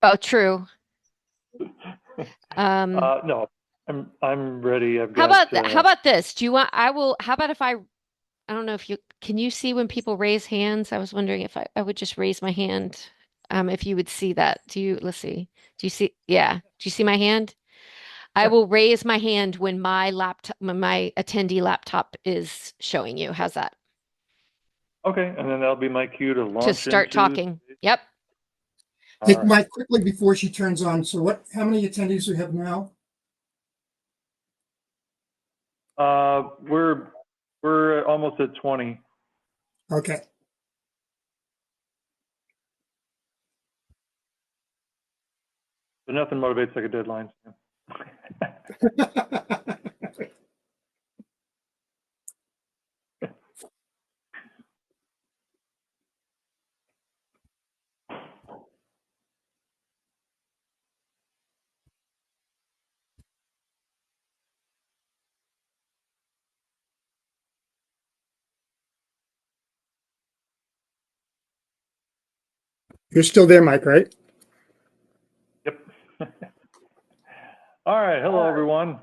Oh, true. Um, No, I'm ready. I've how got about that? How about this? Do you want, I will, how about if I don't know if you, can you see when people raise hands? I was wondering if I would just raise my hand. If you would see that. Let's see. Do you see? Yeah. Do you see my hand? I yeah. will raise my hand when my attendee laptop is showing you. How's that? Okay, and then that'll be my cue to To launch start into. talking. Yep. All Hey, right. Mike, quickly before she turns on, so how many attendees do we have now? We're almost at 20. Okay. So nothing motivates like a deadline. You're still there, Mike, right? Yep. All right. Hello, everyone.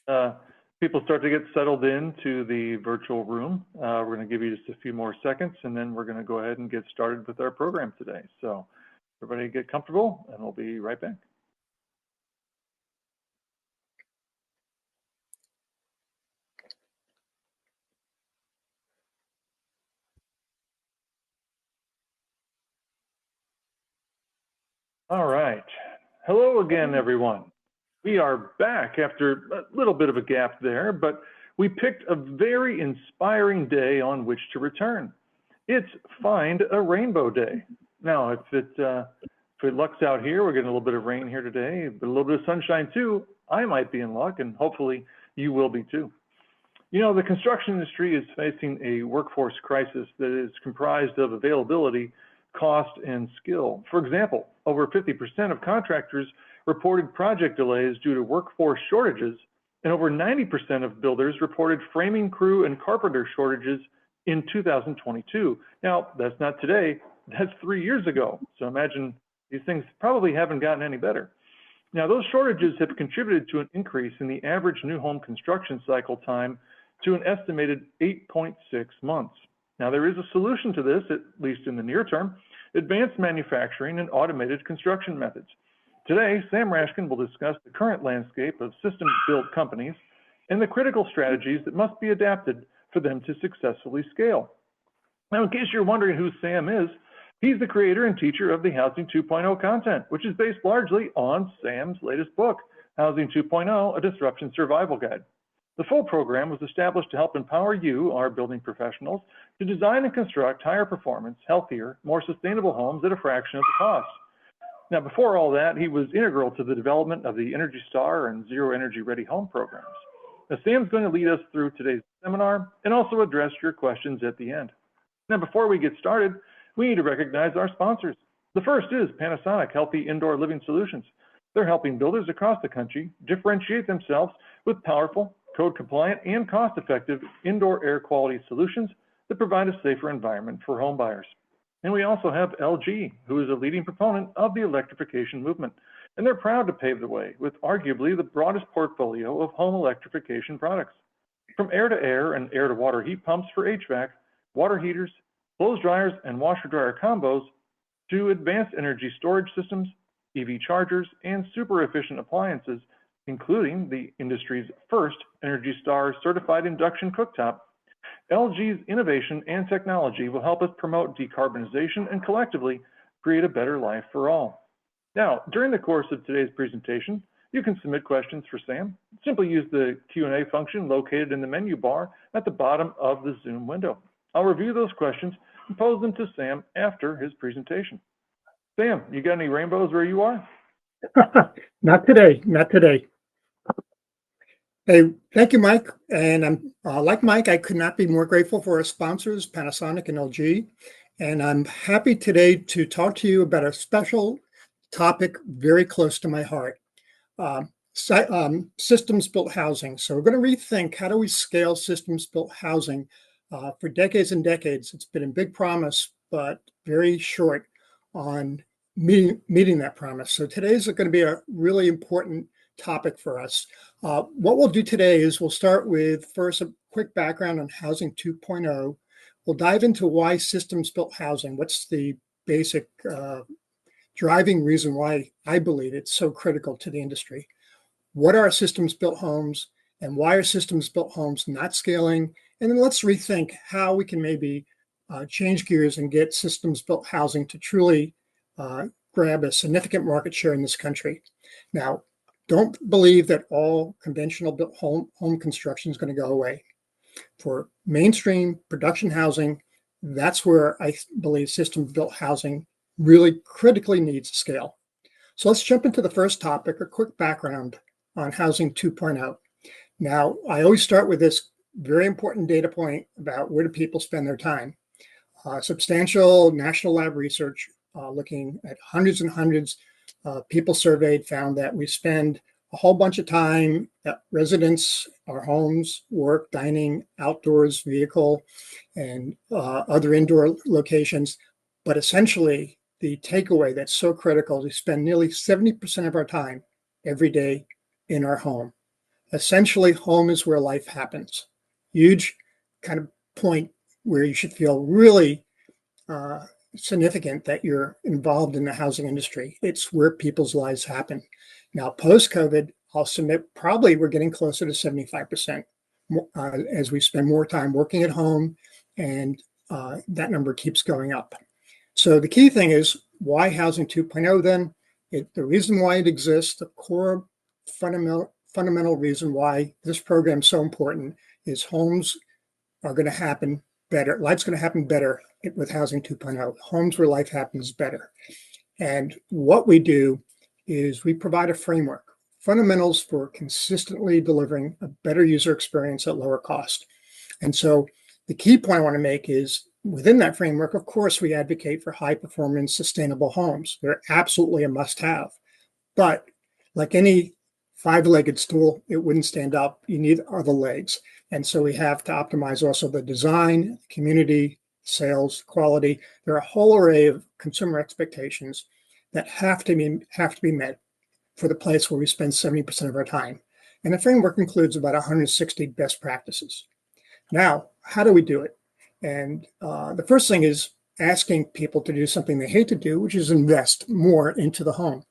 Uh, People start to get settled into the virtual room. We're going to give you just a few more seconds, and then we're going to go ahead and get started with our program today. So everybody get comfortable, and we'll be right back. All right. Hello again, everyone. We are back after a little bit of a gap there, but we picked a very inspiring day on which to return. It's Find a Rainbow Day. Now, if it lucks out here, we're getting a little bit of rain here today, but a little bit of sunshine too. I might be in luck, and hopefully you will be too. You know, the construction industry is facing a workforce crisis that is comprised of availability, cost, and skill. For example, over 50% of contractors reported project delays due to workforce shortages, and over 90% of builders reported framing crew and carpenter shortages in 2022. Now, that's not today, that's 3 years ago. So imagine these things probably haven't gotten any better. Now, those shortages have contributed to an increase in the average new home construction cycle time to an estimated 8.6 months. Now, there is a solution to this, at least in the near term: advanced manufacturing and automated construction methods. Today, Sam Rashkin will discuss the current landscape of systems-built companies and the critical strategies that must be adapted for them to successfully scale. Now, in case you're wondering who Sam is, he's the creator and teacher of the Housing 2.0 content, which is based largely on Sam's latest book, Housing 2.0, A Disruption Survival Guide. The full program was established to help empower you, our building professionals, to design and construct higher performance, healthier, more sustainable homes at a fraction of the cost. Now, before all that, he was integral to the development of the Energy Star and Zero Energy Ready Home programs. Now, Sam's going to lead us through today's seminar and also address your questions at the end. Now, before we get started, we need to recognize our sponsors. The first is Panasonic Healthy Indoor Living Solutions. They're helping builders across the country differentiate themselves with powerful, code-compliant, and cost-effective indoor air quality solutions that provide a safer environment for home buyers. And we also have LG, who is a leading proponent of the electrification movement. And they're proud to pave the way with arguably the broadest portfolio of home electrification products. From air-to-air and air-to-water heat pumps for HVAC, water heaters, clothes dryers, and washer-dryer combos, to advanced energy storage systems, EV chargers, and super efficient appliances, including the industry's first Energy Star certified induction cooktop. LG's innovation and technology will help us promote decarbonization and collectively create a better life for all. Now, during the course of today's presentation, you can submit questions for Sam. Simply use the Q&A function located in the menu bar at the bottom of the Zoom window. I'll review those questions and pose them to Sam after his presentation. Sam, you got any rainbows where you are? Not today, not today. Hey, thank you, Mike. And I'm like Mike, I could not be more grateful for our sponsors, Panasonic and LG. And I'm happy today to talk to you about a special topic very close to my heart. Systems-built housing. So we're going to rethink, how do we scale systems-built housing? For decades and decades, it's been a big promise, but very short on meeting that promise. So today's going to be a really important topic for us. What we'll do today is we'll start with first a quick background on Housing 2.0. We'll dive into why systems-built housing, what's the basic driving reason why I believe it's so critical to the industry. What are systems-built homes and why are systems-built homes not scaling? And then let's rethink how we can maybe change gears and get systems-built housing to truly grab a significant market share in this country. Now, don't believe that all conventional built home construction is going to go away. For mainstream production housing, that's where I believe system-built housing really critically needs to scale. So let's jump into the first topic, a quick background on Housing 2.0. Now, I always start with this very important data point about where do people spend their time. Substantial national lab research looking at hundreds and hundreds of people surveyed found that we spend a whole bunch of time at residence, our homes, work, dining, outdoors, vehicle, and other indoor locations. But essentially, the takeaway that's so critical is we spend nearly 70% of our time every day in our home. Essentially, home is where life happens. Huge kind of point where you should feel really significant that you're involved in the housing industry. It's where people's lives happen. Now, post-COVID, I'll submit probably we're getting closer to 75% as we spend more time working at home, and that number keeps going up. So the key thing is why Housing 2.0 then? The reason why it exists, the core fundamental reason why this program is so important is homes are going to happen better. Life's going to happen better with Housing 2.0. Homes where life happens better. And what we do is we provide a framework, fundamentals for consistently delivering a better user experience at lower cost. And so the key point I want to make is within that framework, of course, we advocate for high performance, sustainable homes. They're absolutely a must have. But like any five-legged stool, it wouldn't stand up. You need other legs. And so we have to optimize also the design, community, sales, quality. There are a whole array of consumer expectations that have to be met for the place where we spend 70% of our time. And the framework includes about 160 best practices. Now, how do we do it? And the first thing is asking people to do something they hate to do, which is invest more into the home,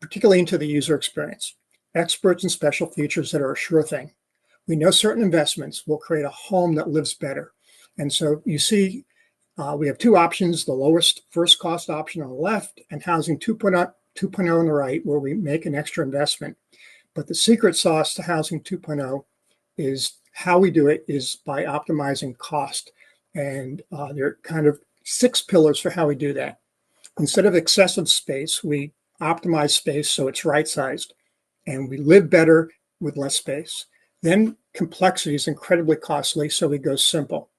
particularly into the user experience. Experts and special features that are a sure thing. We know certain investments will create a home that lives better. And so you see, we have two options, the lowest first cost option on the left and Housing 2.0 on the right, where we make an extra investment. But the secret sauce to Housing 2.0 is how we do it is by optimizing cost. And there are kind of 6 pillars for how we do that. Instead of excessive space, we optimize space so it's right-sized. And we live better with less space. Then complexity is incredibly costly, so we go simple.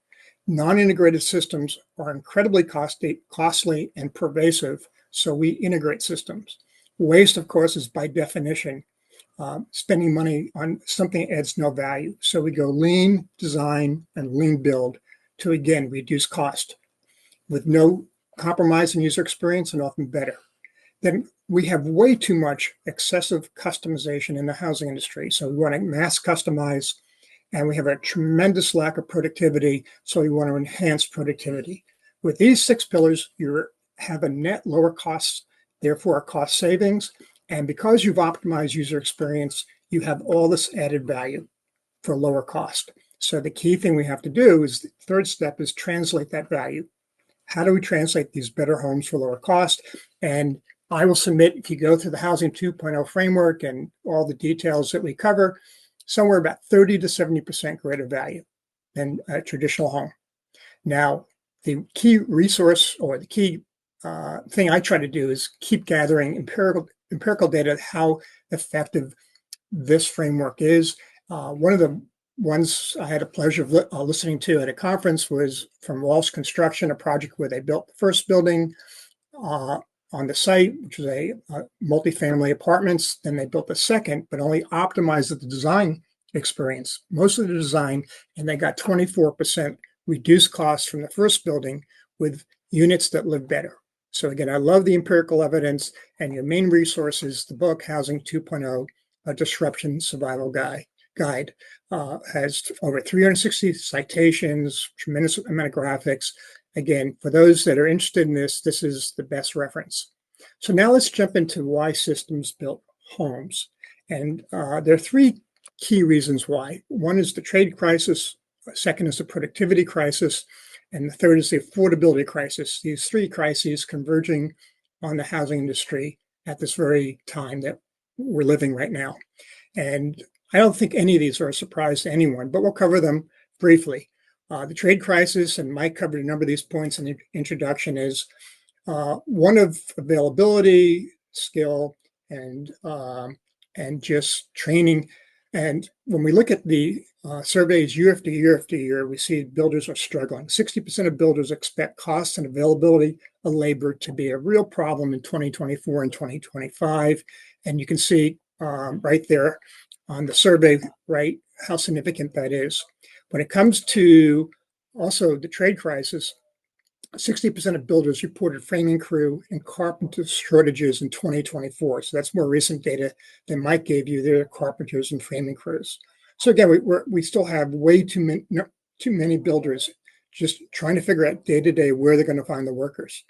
Non-integrated systems are incredibly costly and pervasive, so we integrate systems. Waste, of course, is by definition spending money on something that adds no value. So we go lean design and lean build to, again, reduce cost with no compromise in user experience and often better. Then we have way too much excessive customization in the housing industry. So we want to mass customize, and we have a tremendous lack of productivity. So we want to enhance productivity. With these 6 pillars, you have a net lower cost, therefore a cost savings. And because you've optimized user experience, you have all this added value for lower cost. So the key thing we have to do is the third step is translate that value. How do we translate these better homes for lower cost? And I will submit, if you go through the Housing 2.0 framework and all the details that we cover, somewhere about 30 to 70% greater value than a traditional home. Now, the key resource or the key thing I try to do is keep gathering empirical data how effective this framework is. One of the ones I had a pleasure of listening to at a conference was from Walsh Construction, a project where they built the first building on the site, which was a multifamily apartments. Then they built the second, but only optimized the design experience, most of the design, and they got 24% reduced costs from the first building with units that live better. So again, I love the empirical evidence, and your main resource is the book Housing 2.0, A Disruption Survival Guide. Has over 360 citations, tremendous amount of graphics. Again, for those that are interested in this, this is the best reference. So now let's jump into why systems built homes. And there are three key reasons why. One is the trade crisis, second is the productivity crisis, and the third is the affordability crisis. These three crises converging on the housing industry at this very time that we're living right now. And I don't think any of these are a surprise to anyone, but we'll cover them briefly. The trade crisis, and Mike covered a number of these points in the introduction, is one of availability, skill, and just training. And when we look at the surveys year after year after year, we see builders are struggling. 60% of builders expect cost and availability of labor to be a real problem in 2024 and 2025. And you can see right there on the survey, right, how significant that is. When it comes to also the trade crisis, 60% of builders reported framing crew and carpenter shortages in 2024. So that's more recent data than Mike gave you. There are carpenters and framing crews. So again, we still have way too many builders just trying to figure out day to day where they're going to find the workers.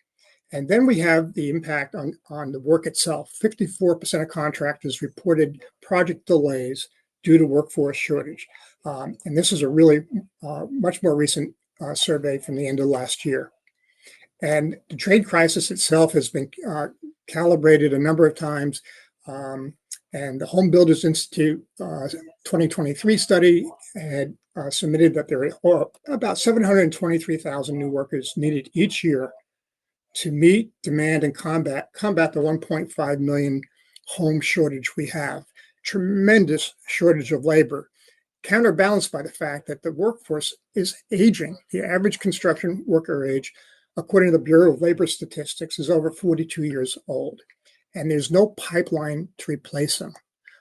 And then we have the impact on the work itself. 54% of contractors reported project delays due to workforce shortage. And this is a really much more recent survey from the end of last year. And the trade crisis itself has been calibrated a number of times. And the Home Builders Institute 2023 study had submitted that there are about 723,000 new workers needed each year to meet demand and combat the 1.5 million home shortage we have. Tremendous shortage of labor, counterbalanced by the fact that the workforce is aging. The average construction worker age, according to the Bureau of Labor Statistics, is over 42 years old, and there's no pipeline to replace them.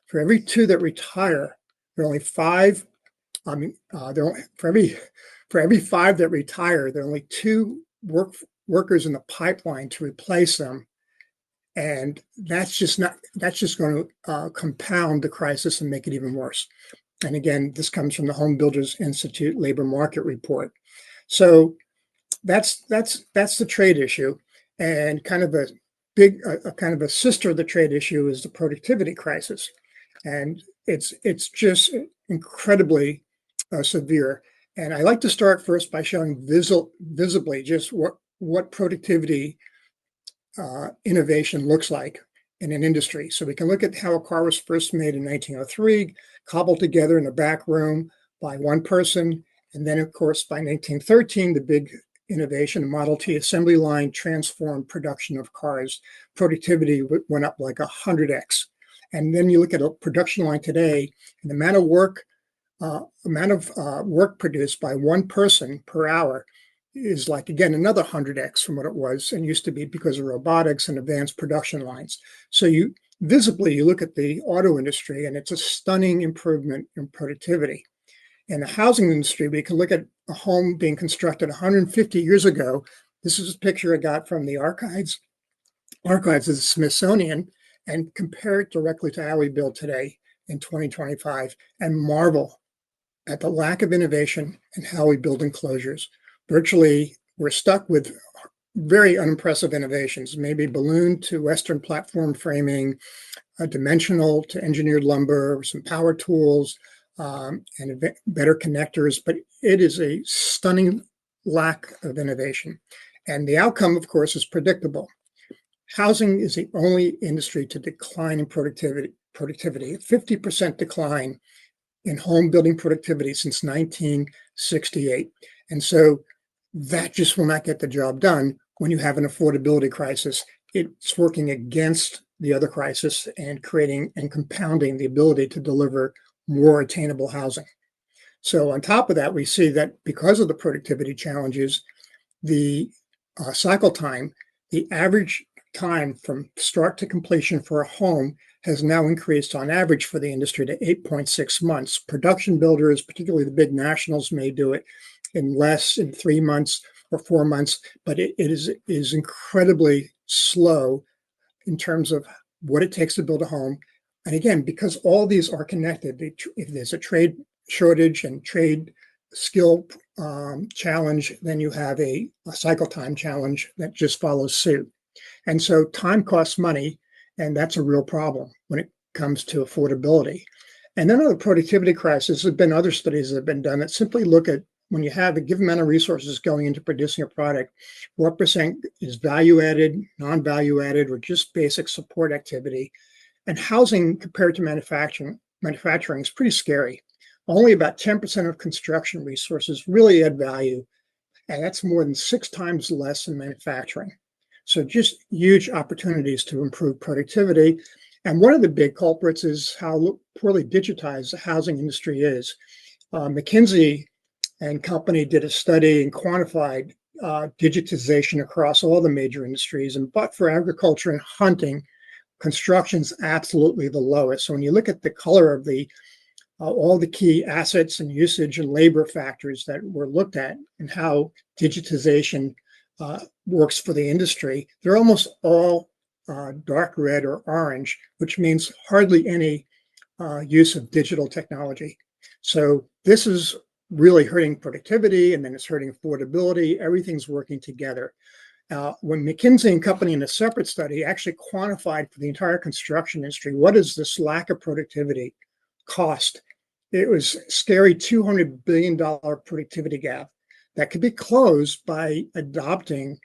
For every two that retire, there are only five. For every five that retire, there are only two workers in the pipeline to replace them, and that's just going to compound the crisis and make it even worse. And again, this comes from the Home Builders Institute Labor Market Report. So that's the trade issue, and kind of a sister of the trade issue is the productivity crisis, and it's just incredibly severe. And I like to start first by showing visibly just what productivity innovation looks like in an industry. So we can look at how a car was first made in 1903, cobbled together in a back room by one person, and then of course by 1913, the big innovation, the Model T assembly line transformed production of cars. Productivity went up like 100x. And then you look at a production line today, and the amount of work produced by one person per hour is like, again, another 100x from what it was and used to be because of robotics and advanced production lines. So you look at the auto industry, and it's a stunning improvement in productivity. In the housing industry, we can look at a home being constructed 150 years ago. This is a picture I got from the archives of the Smithsonian, and compare it directly to how we build today in 2025 and marvel at the lack of innovation and how we build enclosures. Virtually, we're stuck with very unimpressive innovations, maybe balloon to Western platform framing, dimensional to engineered lumber, some power tools, and better connectors, but it is a stunning lack of innovation. And the outcome, of course, is predictable. Housing is the only industry to decline in productivity, 50% decline in home building productivity since 1968. And so that just will not get the job done when you have an affordability crisis. It's working against the other crisis and creating and compounding the ability to deliver more attainable housing. So on top of that, we see that because of the productivity challenges, the cycle time, the average time from start to completion for a home has now increased on average for the industry to 8.6 months. Production builders, particularly the big nationals, may do it in 3 months. or 4 months, but it is incredibly slow in terms of what it takes to build a home. And again, because all these are connected, if there's a trade shortage and trade skill challenge, then you have a cycle time challenge that just follows suit. And so time costs money, and that's a real problem when it comes to affordability. And then on the productivity crisis, there have been other studies that have been done that simply look at when you have a given amount of resources going into producing a product, what percent is value added, non-value added, or just basic support activity. And housing compared to manufacturing is pretty scary. Only about 10% of construction resources really add value, and that's more than 6 times less than manufacturing. So just huge opportunities to improve productivity. And one of the big culprits is how poorly digitized the housing industry is. McKinsey and company did a study and quantified digitization across all the major industries. And but for agriculture and hunting, construction's absolutely the lowest. So when you look at the color of the all the key assets and usage and labor factors that were looked at and how digitization works for the industry, they're almost all dark red or orange, which means hardly any use of digital technology. So this is really hurting productivity, and then it's hurting affordability. Everything's working together. When McKinsey and company in a separate study actually quantified for the entire construction industry, what does this lack of productivity cost? It was a scary $200 billion productivity gap that could be closed by adopting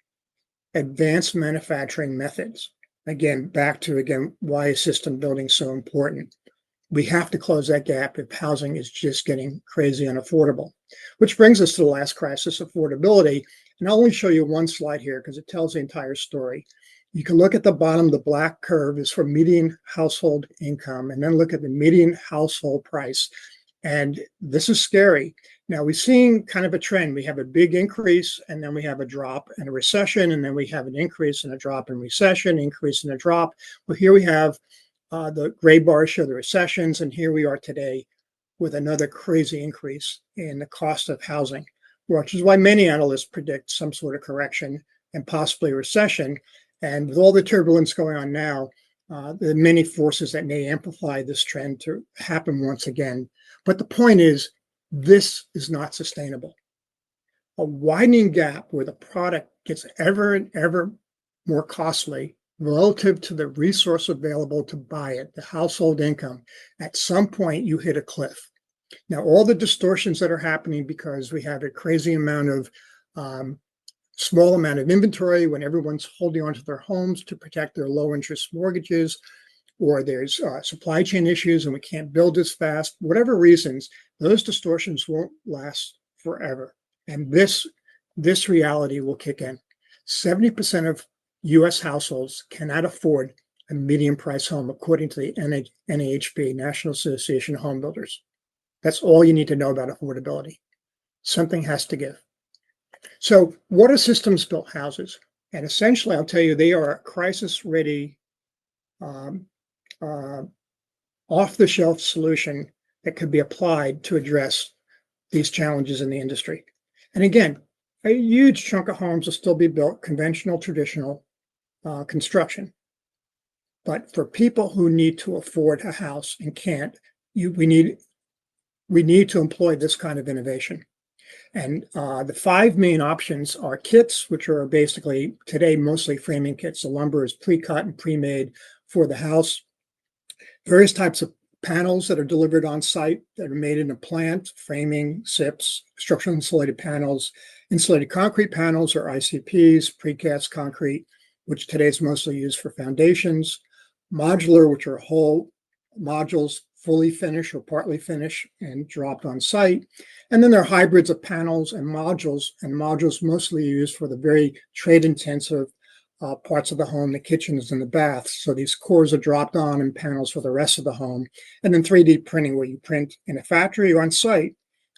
advanced manufacturing methods. Again, back to why is system building so important? We have to close that gap if housing is just getting crazy unaffordable. Which brings us to the last crisis, affordability. And I'll only show you one slide here because it tells the entire story. You can look at the bottom, the black curve is for median household income, and then look at the median household price. And this is scary. Now we're seeing kind of a trend. We have a big increase, and then we have a drop and a recession, and then we have an increase and a drop and recession, increase and a drop. Well, here we have the gray bars show the recessions, and here we are today with another crazy increase in the cost of housing, which is why many analysts predict some sort of correction and possibly a recession. And with all the turbulence going on now, there are many forces that may amplify this trend to happen once again. But the point is, this is not sustainable. A widening gap where the product gets ever and ever more costly relative to the resource available to buy it, the household income, at some point you hit a cliff. Now, all the distortions that are happening because we have a crazy amount of small amount of inventory when everyone's holding onto their homes to protect their low interest mortgages, or there's supply chain issues and we can't build as fast, whatever reasons, those distortions won't last forever. And this reality will kick in. 70% of US households cannot afford a medium price home, according to the NAHB, National Association of Home Builders. That's all you need to know about affordability. Something has to give. So what are systems built houses? And essentially, I'll tell you, they are a crisis-ready, off-the-shelf solution that could be applied to address these challenges in the industry. And again, a huge chunk of homes will still be built conventional, traditional construction. But for people who need to afford a house and can't, we need to employ this kind of innovation. And the 5 main options are kits, which are basically today mostly framing kits. The lumber is pre-cut and pre-made for the house. Various types of panels that are delivered on site that are made in a plant, framing, SIPs, structurally insulated panels, insulated concrete panels or ICPs, precast concrete, which today is mostly used for foundations, modular, which are whole modules, fully finished or partly finished and dropped on site. And then there are hybrids of panels and modules mostly used for the very trade-intensive parts of the home, the kitchens and the baths. So these cores are dropped on and panels for the rest of the home. And then 3D printing, where you print in a factory or on site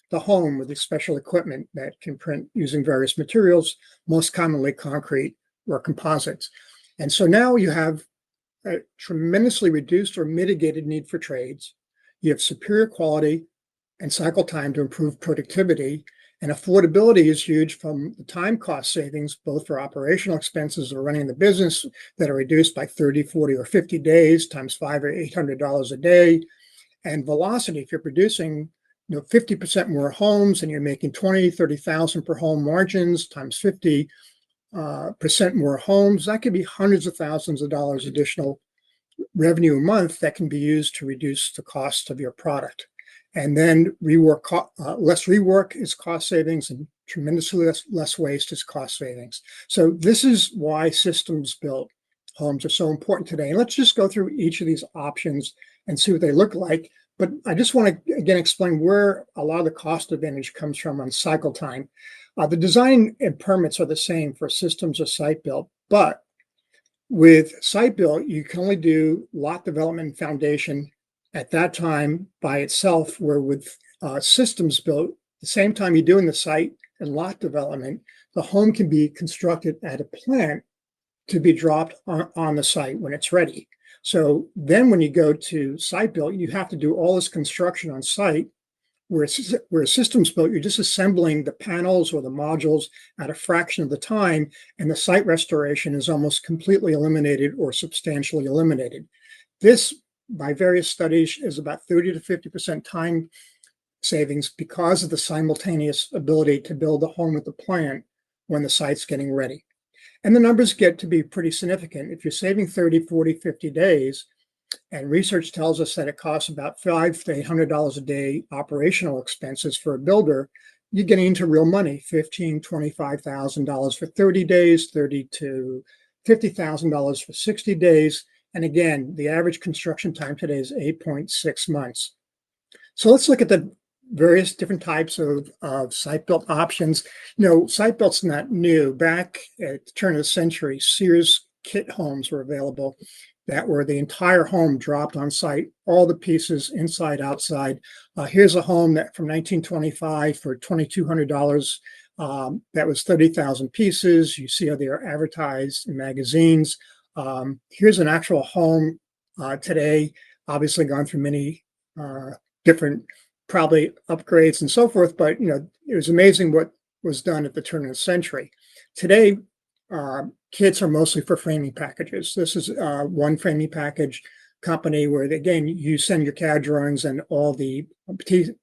the home with the special equipment that can print using various materials, most commonly concrete or composites. And so now you have a tremendously reduced or mitigated need for trades. You have superior quality and cycle time to improve productivity. And affordability is huge from the time cost savings, both for operational expenses or running the business that are reduced by 30, 40, or 50 days times $500 or $800 a day. And velocity, if you're producing 50% more homes and you're making 20, 30,000 per home margins times 50% more homes, that could be hundreds of thousands of dollars additional revenue a month that can be used to reduce the cost of your product. And then less rework is cost savings, and tremendously less waste is cost savings. So this is why systems built homes are so important today. And let's just go through each of these options and see what they look like. But I just want to, again, explain where a lot of the cost advantage comes from on cycle time. The design and permits are the same for systems or site built, but with site built, you can only do lot development and foundation at that time by itself, where with systems built, the same time you're doing the site and lot development, the home can be constructed at a plant to be dropped on the site when it's ready. So then when you go to site built, you have to do all this construction on site. Where systems built, you're just assembling the panels or the modules at a fraction of the time, and the site restoration is almost completely eliminated or substantially eliminated. This, by various studies, is about 30 to 50% time savings because of the simultaneous ability to build a home at the plant when the site's getting ready. And the numbers get to be pretty significant. If you're saving 30, 40, 50 days, and research tells us that it costs about $500 to $800 a day operational expenses for a builder, you're getting into real money, $15,000, $25,000 for 30 days, $30,000 to $50,000 for 60 days. And again, the average construction time today is 8.6 months. So let's look at the various different types of site-built options. Site-built's not new. Back at the turn of the century, Sears kit homes were available that were the entire home dropped on site, all the pieces inside, outside. Here's a home that from 1925 for $2,200. That was 30,000 pieces. You see how they are advertised in magazines. Here's an actual home today, obviously gone through many different probably upgrades and so forth, but it was amazing what was done at the turn of the century. Today, kits are mostly for framing packages. This is one framing package company where, again, you send your CAD drawings and all the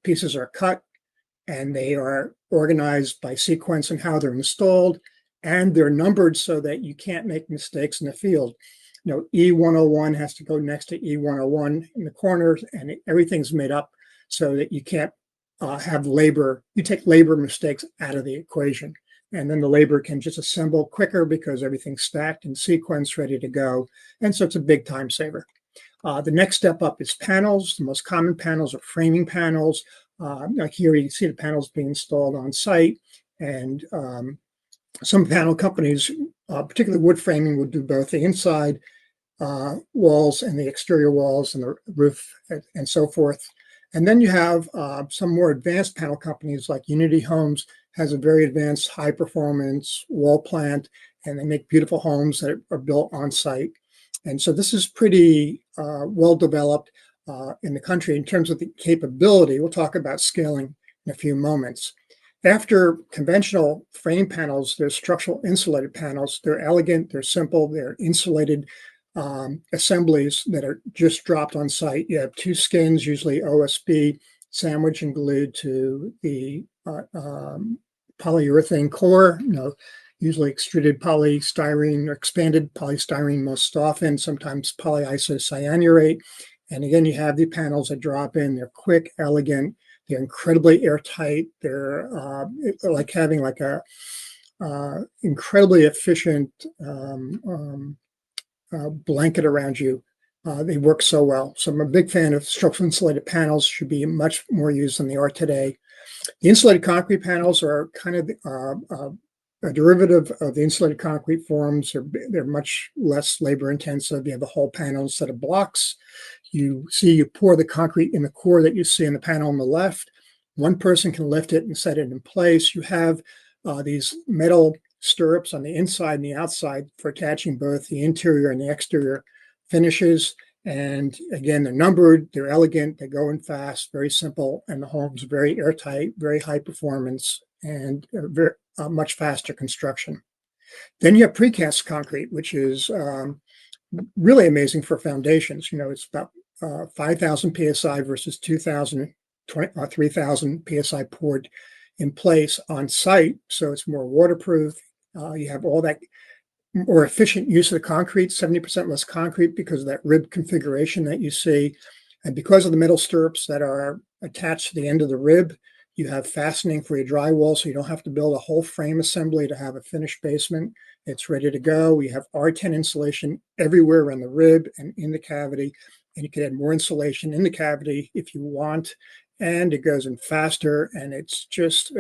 pieces are cut and they are organized by sequence and how they're installed, and they're numbered so that you can't make mistakes in the field. E101 has to go next to E101 in the corners, and everything's made up so that you can't have labor. You take labor mistakes out of the equation. And then the labor can just assemble quicker because everything's stacked in sequence, ready to go. And so it's a big time saver. The next step up is panels. The most common panels are framing panels. Like here, you see the panels being installed on site. And some panel companies, particularly wood framing, will do both the inside walls and the exterior walls and the roof and so forth. And then you have some more advanced panel companies like Unity Homes has a very advanced high performance wall plant, and they make beautiful homes that are built on site. And so this is pretty well developed in the country in terms of the capability. We'll talk about scaling in a few moments. After conventional frame panels, there's structural insulated panels. They're elegant, they're simple, they're insulated assemblies that are just dropped on site. You have two skins, usually OSB, sandwiched and glued to the polyurethane core, usually extruded polystyrene or expanded polystyrene most often, sometimes polyisocyanurate. And again, you have the panels that drop in. They're quick, elegant, they're incredibly airtight. They're like having like a incredibly efficient blanket around you. They work so well. So I'm a big fan of structural insulated panels, should be much more used than they are today. The insulated concrete panels are kind of a derivative of the insulated concrete forms. They're much less labor intensive. You have a whole panel instead of blocks. You pour the concrete in the core that you see in the panel on the left. One person can lift it and set it in place. You have these metal stirrups on the inside and the outside for attaching both the interior and the exterior finishes. And again, they're numbered, they're elegant, they go in fast, very simple, and the home's very airtight, very high performance, and much faster construction. Then you have precast concrete, which is really amazing for foundations. It's about 5,000 psi versus 2,000, 3,000 psi poured in place on site. So it's more waterproof. You have all that more efficient use of the concrete, 70% less concrete because of that rib configuration that you see. And because of the metal stirrups that are attached to the end of the rib, you have fastening for your drywall, so you don't have to build a whole frame assembly to have a finished basement. It's ready to go. We have R10 insulation everywhere around the rib and in the cavity, and you can add more insulation in the cavity if you want, and it goes in faster, and it's just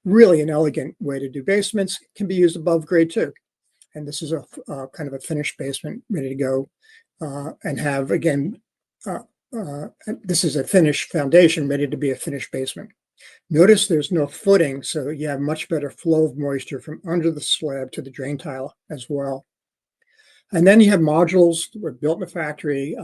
really an elegant way to do basements. It can be used above grade too. And this is a kind of a finished basement ready to go and have, again, this is a finished foundation ready to be a finished basement. Notice there's no footing, so you have much better flow of moisture from under the slab to the drain tile as well. And then you have modules that were built in the factory.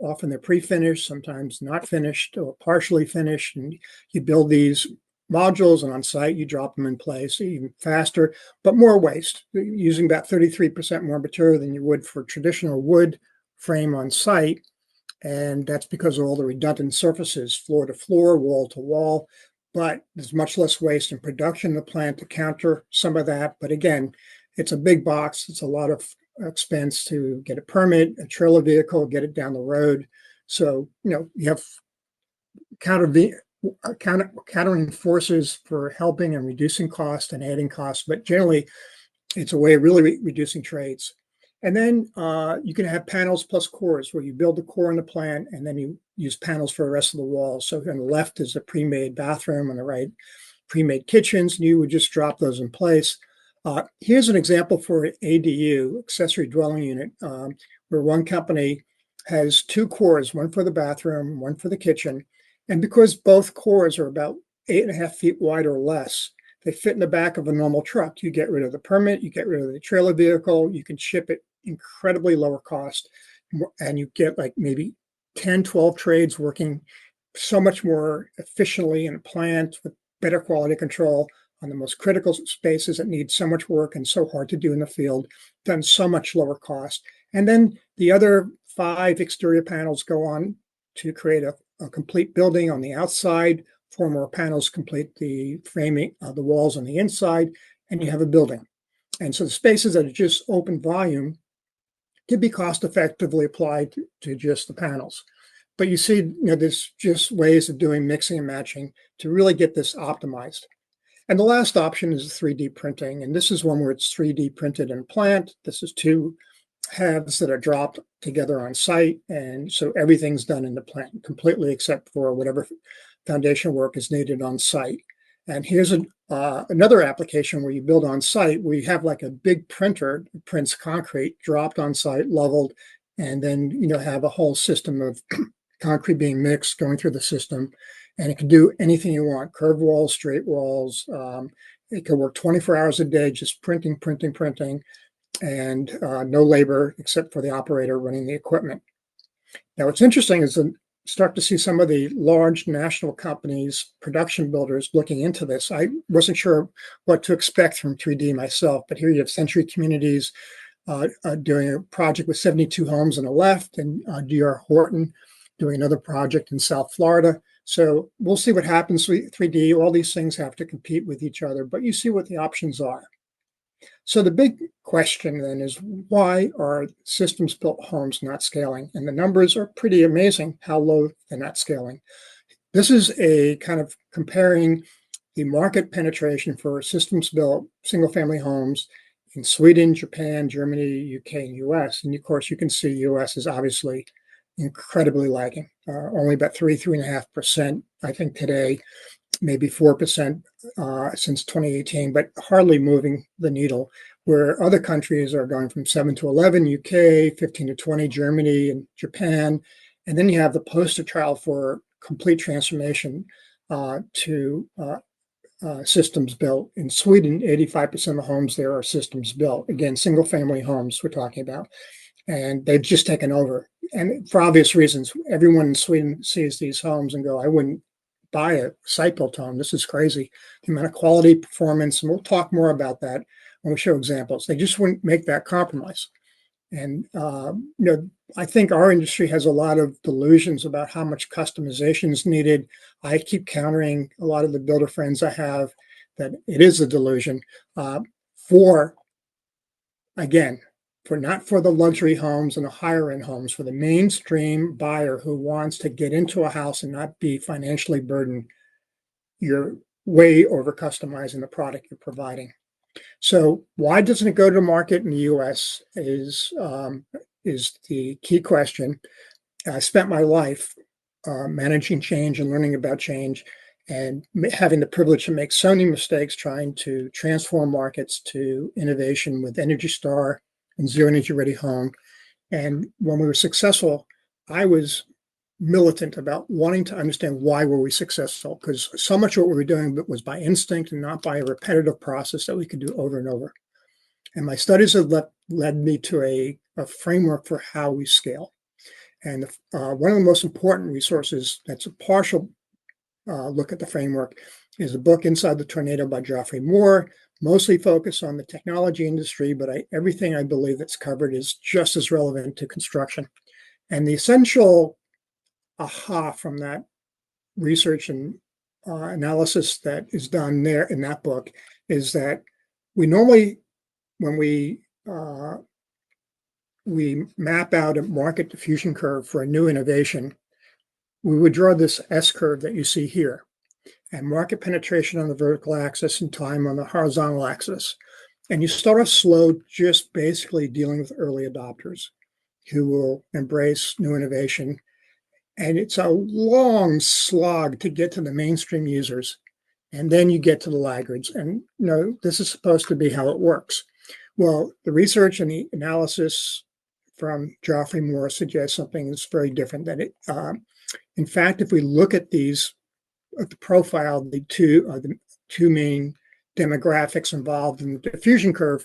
Often they're pre-finished, sometimes not finished or partially finished. And you build these modules, and on site you drop them in place even faster, but more waste, using about 33% more material than you would for traditional wood frame on site. And that's because of all the redundant surfaces, floor to floor, wall to wall. But there's much less waste in production in the plant to counter some of that. But again, it's a big box. It's a lot of expense to get a permit, a trailer vehicle, get it down the road. So, you have countering forces for helping and reducing cost and adding costs. But generally, it's a way of really reducing trades. And then you can have panels plus cores, where you build the core in the plant and then you use panels for the rest of the wall. So on the left is a pre-made bathroom, on the right, pre-made kitchens, and you would just drop those in place. Here's an example for an ADU, accessory dwelling unit, where one company has two cores, one for the bathroom, one for the kitchen. And because both cores are about 8.5 feet wide or less, they fit in the back of a normal truck. You get rid of the permit, you get rid of the trailer vehicle, you can ship it incredibly lower cost, and you get like maybe 10, 12 trades working so much more efficiently in a plant with better quality control on the most critical spaces that need so much work and so hard to do in the field, done so much lower cost. And then the other 5 exterior panels go on to create a complete building on the outside. 4 more panels complete the framing of the walls on the inside, and you have a building. And so the spaces that are just open volume can be cost effectively applied to just the panels. But you see, there's just ways of doing mixing and matching to really get this optimized. And the last option is 3D printing. And this is one where it's 3D printed in a plant. This is 2 halves that are dropped together on site. And so everything's done in the plant completely, except for whatever foundation work is needed on site. And here's another application where you build on site, where you have like a big printer that prints concrete dropped on site, leveled, and then have a whole system of concrete being mixed going through the system. And it can do anything you want: curved walls, straight walls. It can work 24 hours a day, just printing, and no labor except for the operator running the equipment. Now, what's interesting is start to see some of the large national companies, production builders, looking into this. I wasn't sure what to expect from 3D myself, but here you have Century Communities doing a project with 72 homes on the left, and D.R. Horton doing another project in South Florida. So we'll see what happens with 3D. All these things have to compete with each other, but you see what the options are. So the big question then is, why are systems built homes not scaling? And the numbers are pretty amazing how low they're not scaling. This is a kind of comparing the market penetration for systems built single family homes in Sweden, Japan, Germany, UK, and US. And of course, you can see US is obviously incredibly lagging, only about 3.5%, I think today, maybe 4% since 2018, but hardly moving the needle, where other countries are going from 7 to 11, UK, 15 to 20, Germany and Japan. And then you have the poster child for complete transformation to systems built. In Sweden, 85% of the homes there are systems built. Again, single family homes we're talking about. And they've just taken over. And for obvious reasons, everyone in Sweden sees these homes and go, I wouldn't buy a site-built home. This is crazy. The amount of quality, performance, and we'll talk more about that when we show examples. They just wouldn't make that compromise. And I think our industry has a lot of delusions about how much customization is needed. I keep countering a lot of the builder friends I have that it is a delusion for, again, not for the luxury homes and the higher end homes, for the mainstream buyer who wants to get into a house and not be financially burdened. You're way over customizing the product you're providing. So why doesn't it go to market in the U.S. is the key question. I spent my life managing change and learning about change, and having the privilege to make so many mistakes trying to transform markets to innovation with Energy Star and Zero Energy Ready Home. And when we were successful, I was militant about wanting to understand why were we successful, because so much of what we were doing was by instinct and not by a repetitive process that we could do over and over. And my studies have led me to a framework for how we scale. And one of the most important resources that's a partial look at the framework is the book Inside the Tornado by Geoffrey Moore, mostly focused on the technology industry, but everything I believe that's covered is just as relevant to construction. And the essential aha from that research and analysis that is done there in that book is that we normally, when we map out a market diffusion curve for a new innovation, we would draw this S curve that you see here, and market penetration on the vertical axis and time on the horizontal axis. And you start off slow, just basically dealing with early adopters who will embrace new innovation. And it's a long slog to get to the mainstream users. And then you get to the laggards. And this is supposed to be how it works. Well, the research and the analysis from Geoffrey Moore suggests something that's very different. That in fact, if we look at the profile, the two main demographics involved in the diffusion curve,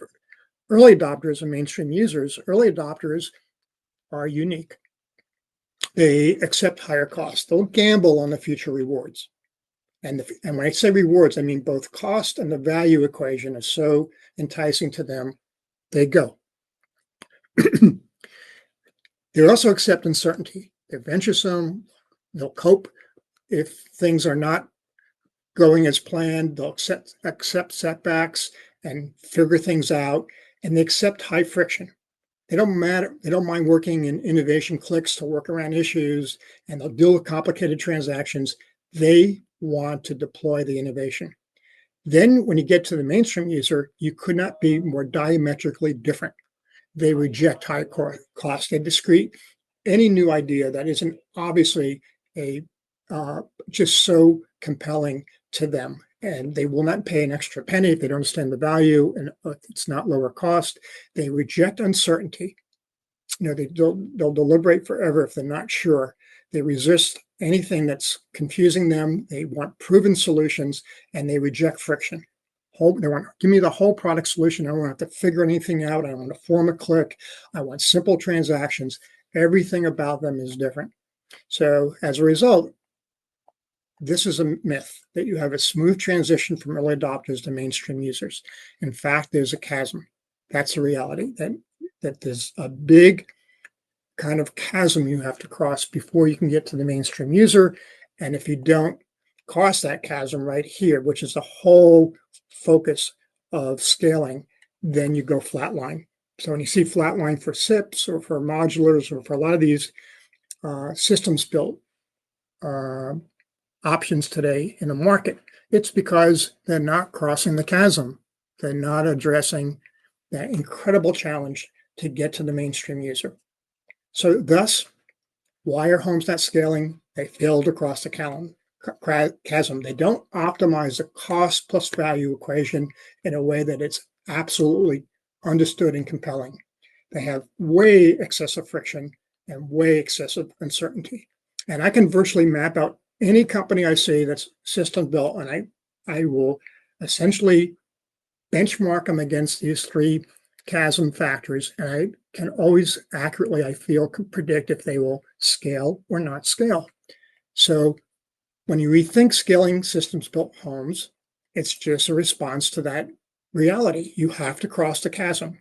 early adopters and mainstream users, early adopters are unique. They accept higher costs. They'll gamble on the future rewards. And when I say rewards, I mean both cost and the value equation is so enticing to them, they go. They also accept uncertainty. They're venturesome. They'll cope if things are not going as planned. They'll accept setbacks and figure things out. And they accept high friction. They don't mind working in innovation cliques to work around issues, and they'll deal with complicated transactions. They want to deploy the innovation. Then when you get to the mainstream user, you could not be more diametrically different. They reject high cost. They discrete any new idea that isn't obviously just so compelling to them. And they will not pay an extra penny if they don't understand the value and it's not lower cost. They reject uncertainty. They'll deliberate forever if they're not sure. They resist anything that's confusing them. They want proven solutions, and they reject friction. They want, give me the whole product solution. I don't want to have to figure anything out. I don't want to form a click. I want simple transactions. Everything about them is different. So as a result, this is a myth that you have a smooth transition from early adopters to mainstream users. In fact, there's a chasm. That's the reality, that there's a big kind of chasm you have to cross before you can get to the mainstream user. And if you don't cross that chasm right here, which is the whole focus of scaling, then you go flatline. So when you see flatline for SIPs or for modulars or for a lot of these systems built options today in the market, it's because they're not crossing the chasm. They're not addressing that incredible challenge to get to the mainstream user. So thus, why are homes not scaling? They failed to cross the chasm. They don't optimize the cost plus value equation in a way that it's absolutely understood and compelling. They have way excessive friction and way excessive uncertainty. And I can virtually map out any company I see that's system built, and I will essentially benchmark them against these three chasm factors, and I can always accurately, I feel, predict if they will scale or not scale. So when you rethink scaling systems built homes, it's just a response to that reality. You have to cross the chasm.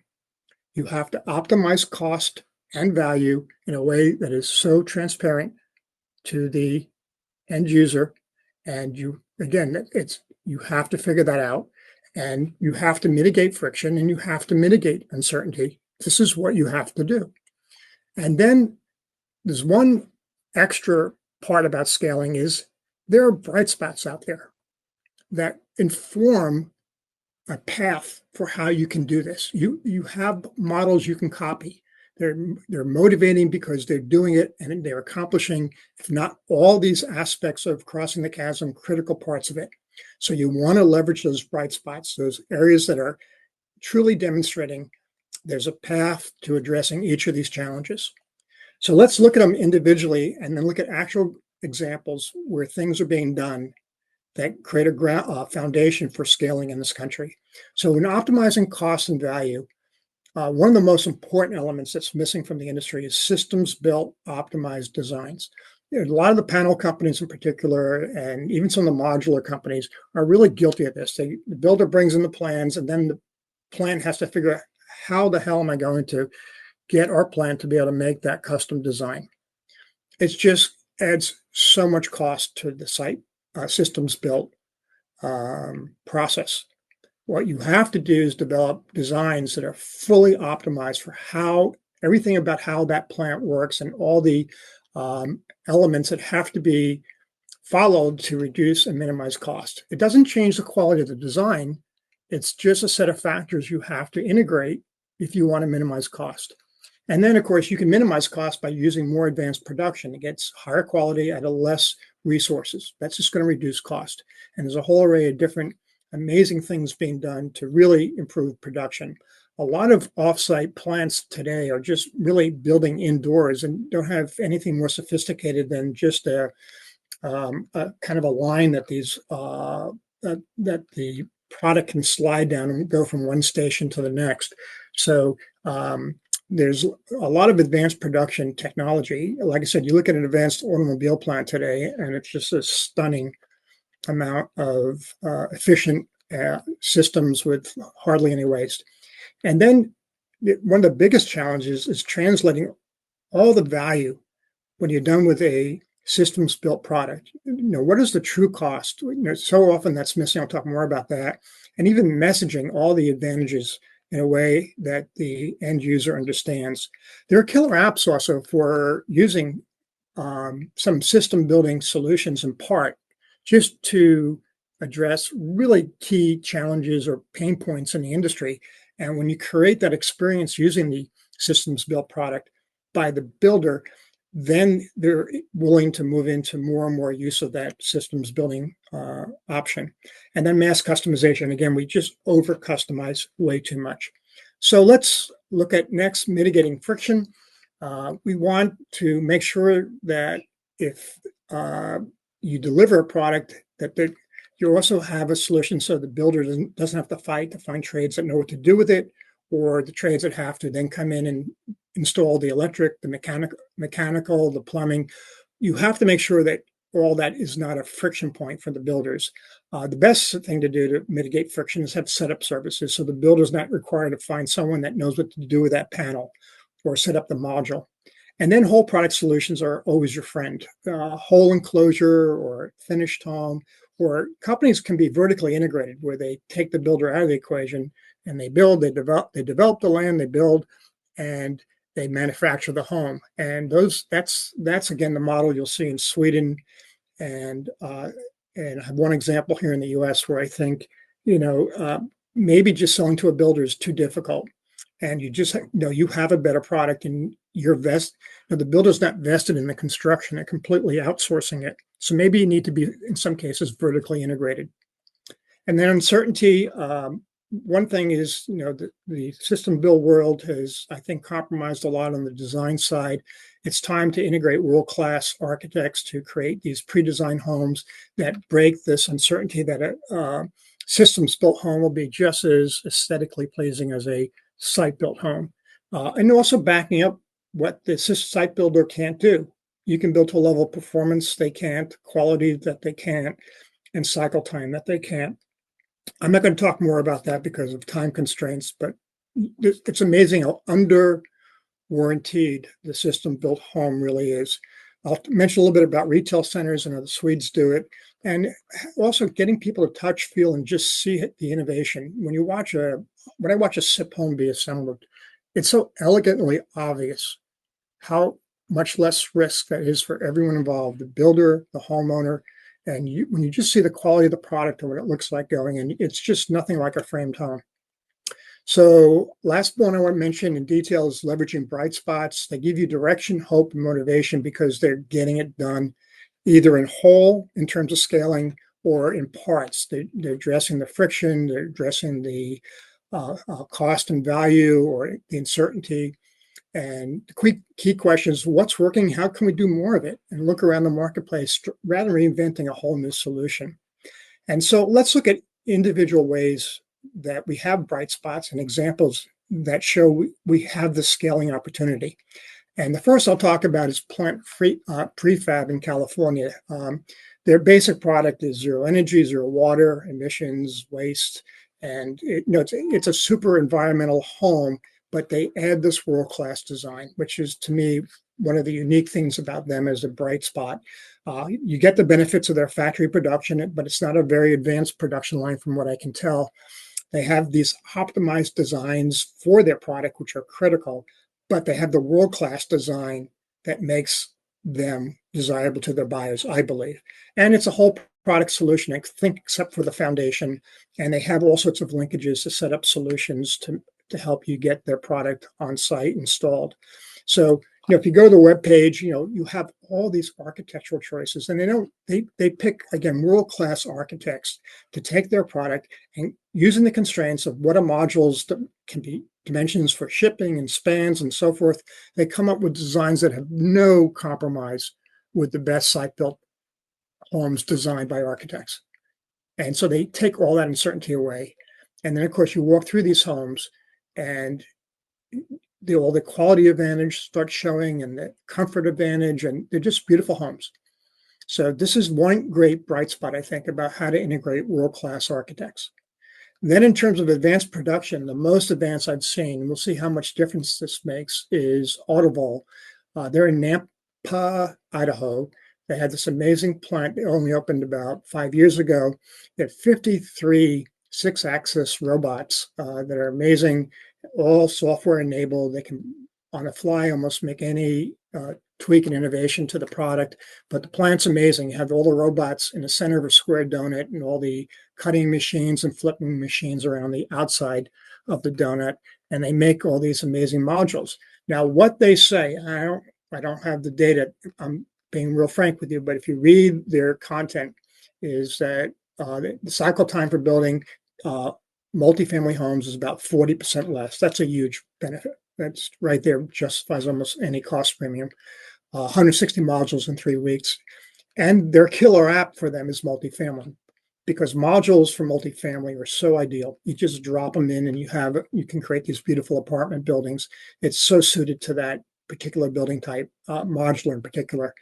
You have to optimize cost and value in a way that is so transparent to the end user. And you have to figure that out, and you have to mitigate friction, and you have to mitigate uncertainty. This is what you have to do. And then there's one extra part about scaling is there are bright spots out there that inform a path for how you can do this. You have models you can copy. They're motivating because they're doing it and they're accomplishing, if not all these aspects of crossing the chasm, critical parts of it. So you want to leverage those bright spots, those areas that are truly demonstrating there's a path to addressing each of these challenges. So let's look at them individually and then look at actual examples where things are being done that create a foundation for scaling in this country. So in optimizing cost and value, one of the most important elements that's missing from the industry is systems built, optimized designs. A lot of the panel companies in particular, and even some of the modular companies, are really guilty of this. The builder brings in the plans, and then the plan has to figure out how the hell am I going to get our plan to be able to make that custom design. It just adds so much cost to the site systems built process. What you have to do is develop designs that are fully optimized for how everything about how that plant works and all the elements that have to be followed to reduce and minimize cost. It doesn't change the quality of the design. It's just a set of factors you have to integrate if you want to minimize cost. And then, of course, you can minimize cost by using more advanced production. It gets higher quality at a less resources. That's just going to reduce cost. And there's a whole array of different amazing things being done to really improve production. A lot of offsite plants today are just really building indoors and don't have anything more sophisticated than just a kind of a line that that the product can slide down and go from one station to the next. So there's a lot of advanced production technology. Like I said, you look at an advanced automobile plant today, and it's just a stunning amount of efficient systems with hardly any waste. And then one of the biggest challenges is translating all the value when you're done with a systems built product. What is the true cost? So often that's missing. I'll talk more about that. And even messaging all the advantages in a way that the end user understands. There are killer apps also for using some system building solutions in part just to address really key challenges or pain points in the industry. And when you create that experience using the systems built product by the builder, then they're willing to move into more and more use of that systems building option. And then mass customization. Again, we just over customize way too much. So let's look at next mitigating friction. We want to make sure that if you deliver a product that you also have a solution so the builder doesn't have to fight to find trades that know what to do with it, or the trades that have to then come in and install the electric, the mechanical, the plumbing. You have to make sure that all that is not a friction point for the builders. The best thing to do to mitigate friction is have setup services, so the builder's not required to find someone that knows what to do with that panel or set up the module. And then whole product solutions are always your friend. Whole enclosure or finished home, or companies can be vertically integrated where they take the builder out of the equation and they build, they develop the land, they build, and they manufacture the home. And that's again the model you'll see in Sweden, and I have one example here in the U.S. where I think maybe just selling to a builder is too difficult, and you have a better product and the builder's not vested in the construction, they're completely outsourcing it. So maybe you need to be, in some cases, vertically integrated. And then uncertainty. One thing is, the system build world has, I think, compromised a lot on the design side. It's time to integrate world-class architects to create these pre-designed homes that break this uncertainty that a systems built home will be just as aesthetically pleasing as a site built home. And also backing up what the site builder can't do. you can build to a level of performance they can't, quality that they can't, and cycle time that they can't. I'm not going to talk more about that because of time constraints, but it's amazing how under warranted the system built home really is. I'll mention a little bit about retail centers and how the Swedes do it, and also getting people to touch, feel, and just see the innovation. When I watch a SIP home be assembled, it's so elegantly obvious how much less risk that is for everyone involved, the builder, the homeowner, and when you just see the quality of the product and what it looks like going in, it's just nothing like a framed home. So last one I want to mention in detail is leveraging bright spots. They give you direction, hope, and motivation because they're getting it done either in whole in terms of scaling or in parts. They're addressing the friction, they're addressing the cost and value or the uncertainty. And the key question is what's working? How can we do more of it? And look around the marketplace rather than reinventing a whole new solution. And so let's look at individual ways that we have bright spots and examples that show we have the scaling opportunity. And the first I'll talk about is plant prefab in California. Their basic product is zero energy, zero water, emissions, waste, and it's a super environmental home, but they add this world-class design, which is to me one of the unique things about them as a bright spot. You get the benefits of their factory production, but it's not a very advanced production line from what I can tell. They have these optimized designs for their product, which are critical, but they have the world-class design that makes them desirable to their buyers, I believe. And it's a whole product solution, I think, except for the foundation. And they have all sorts of linkages to set up solutions to help you get their product on site installed. So, if you go to the web page, you have all these architectural choices, and they pick again world-class architects to take their product and using the constraints of what are modules that can be dimensions for shipping and spans and so forth. They come up with designs that have no compromise with the best site-built homes designed by architects. And so they take all that uncertainty away. And then, of course, you walk through these homes and all the quality advantage starts showing and the comfort advantage, and they're just beautiful homes. So this is one great bright spot, I think, about how to integrate world-class architects. Then in terms of advanced production, the most advanced I've seen, and we'll see how much difference this makes, is Autovol. They're in Nampa, Idaho. They had this amazing plant. They only opened about 5 years ago. They have 53 six-axis robots that are amazing, all software enabled. They can, on the fly, almost make any tweak and innovation to the product. But the plant's amazing. You have all the robots in the center of a square donut and all the cutting machines and flipping machines around the outside of the donut. And they make all these amazing modules. Now, what they say, I don't have the data. I'm being real frank with you, but if you read their content, is that the cycle time for building multifamily homes is about 40% less. That's a huge benefit. That's right there, justifies almost any cost premium. 160 modules in 3 weeks. And their killer app for them is multifamily, because modules for multifamily are so ideal. You just drop them in and you can create these beautiful apartment buildings. It's so suited to that particular building type, modular in particular.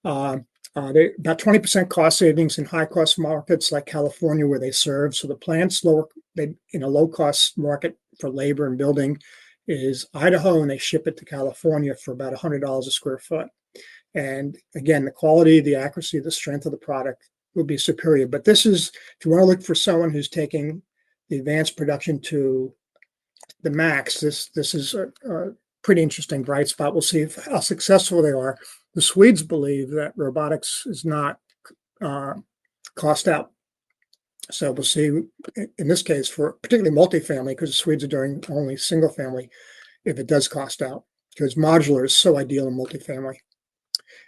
They about 20% cost savings in high cost markets like California where they serve. So the plant's in a low cost market for labor and building is Idaho, and they ship it to California for about $100 a square foot. And again, the quality, the accuracy, the strength of the product will be superior. But this is, if you want to look for someone who's taking the advanced production to the max, this is a pretty interesting bright spot. We'll see how successful they are. The Swedes believe that robotics is not cost out. So we'll see in this case for particularly multifamily, because the Swedes are doing only single family, if it does cost out, because modular is so ideal in multifamily.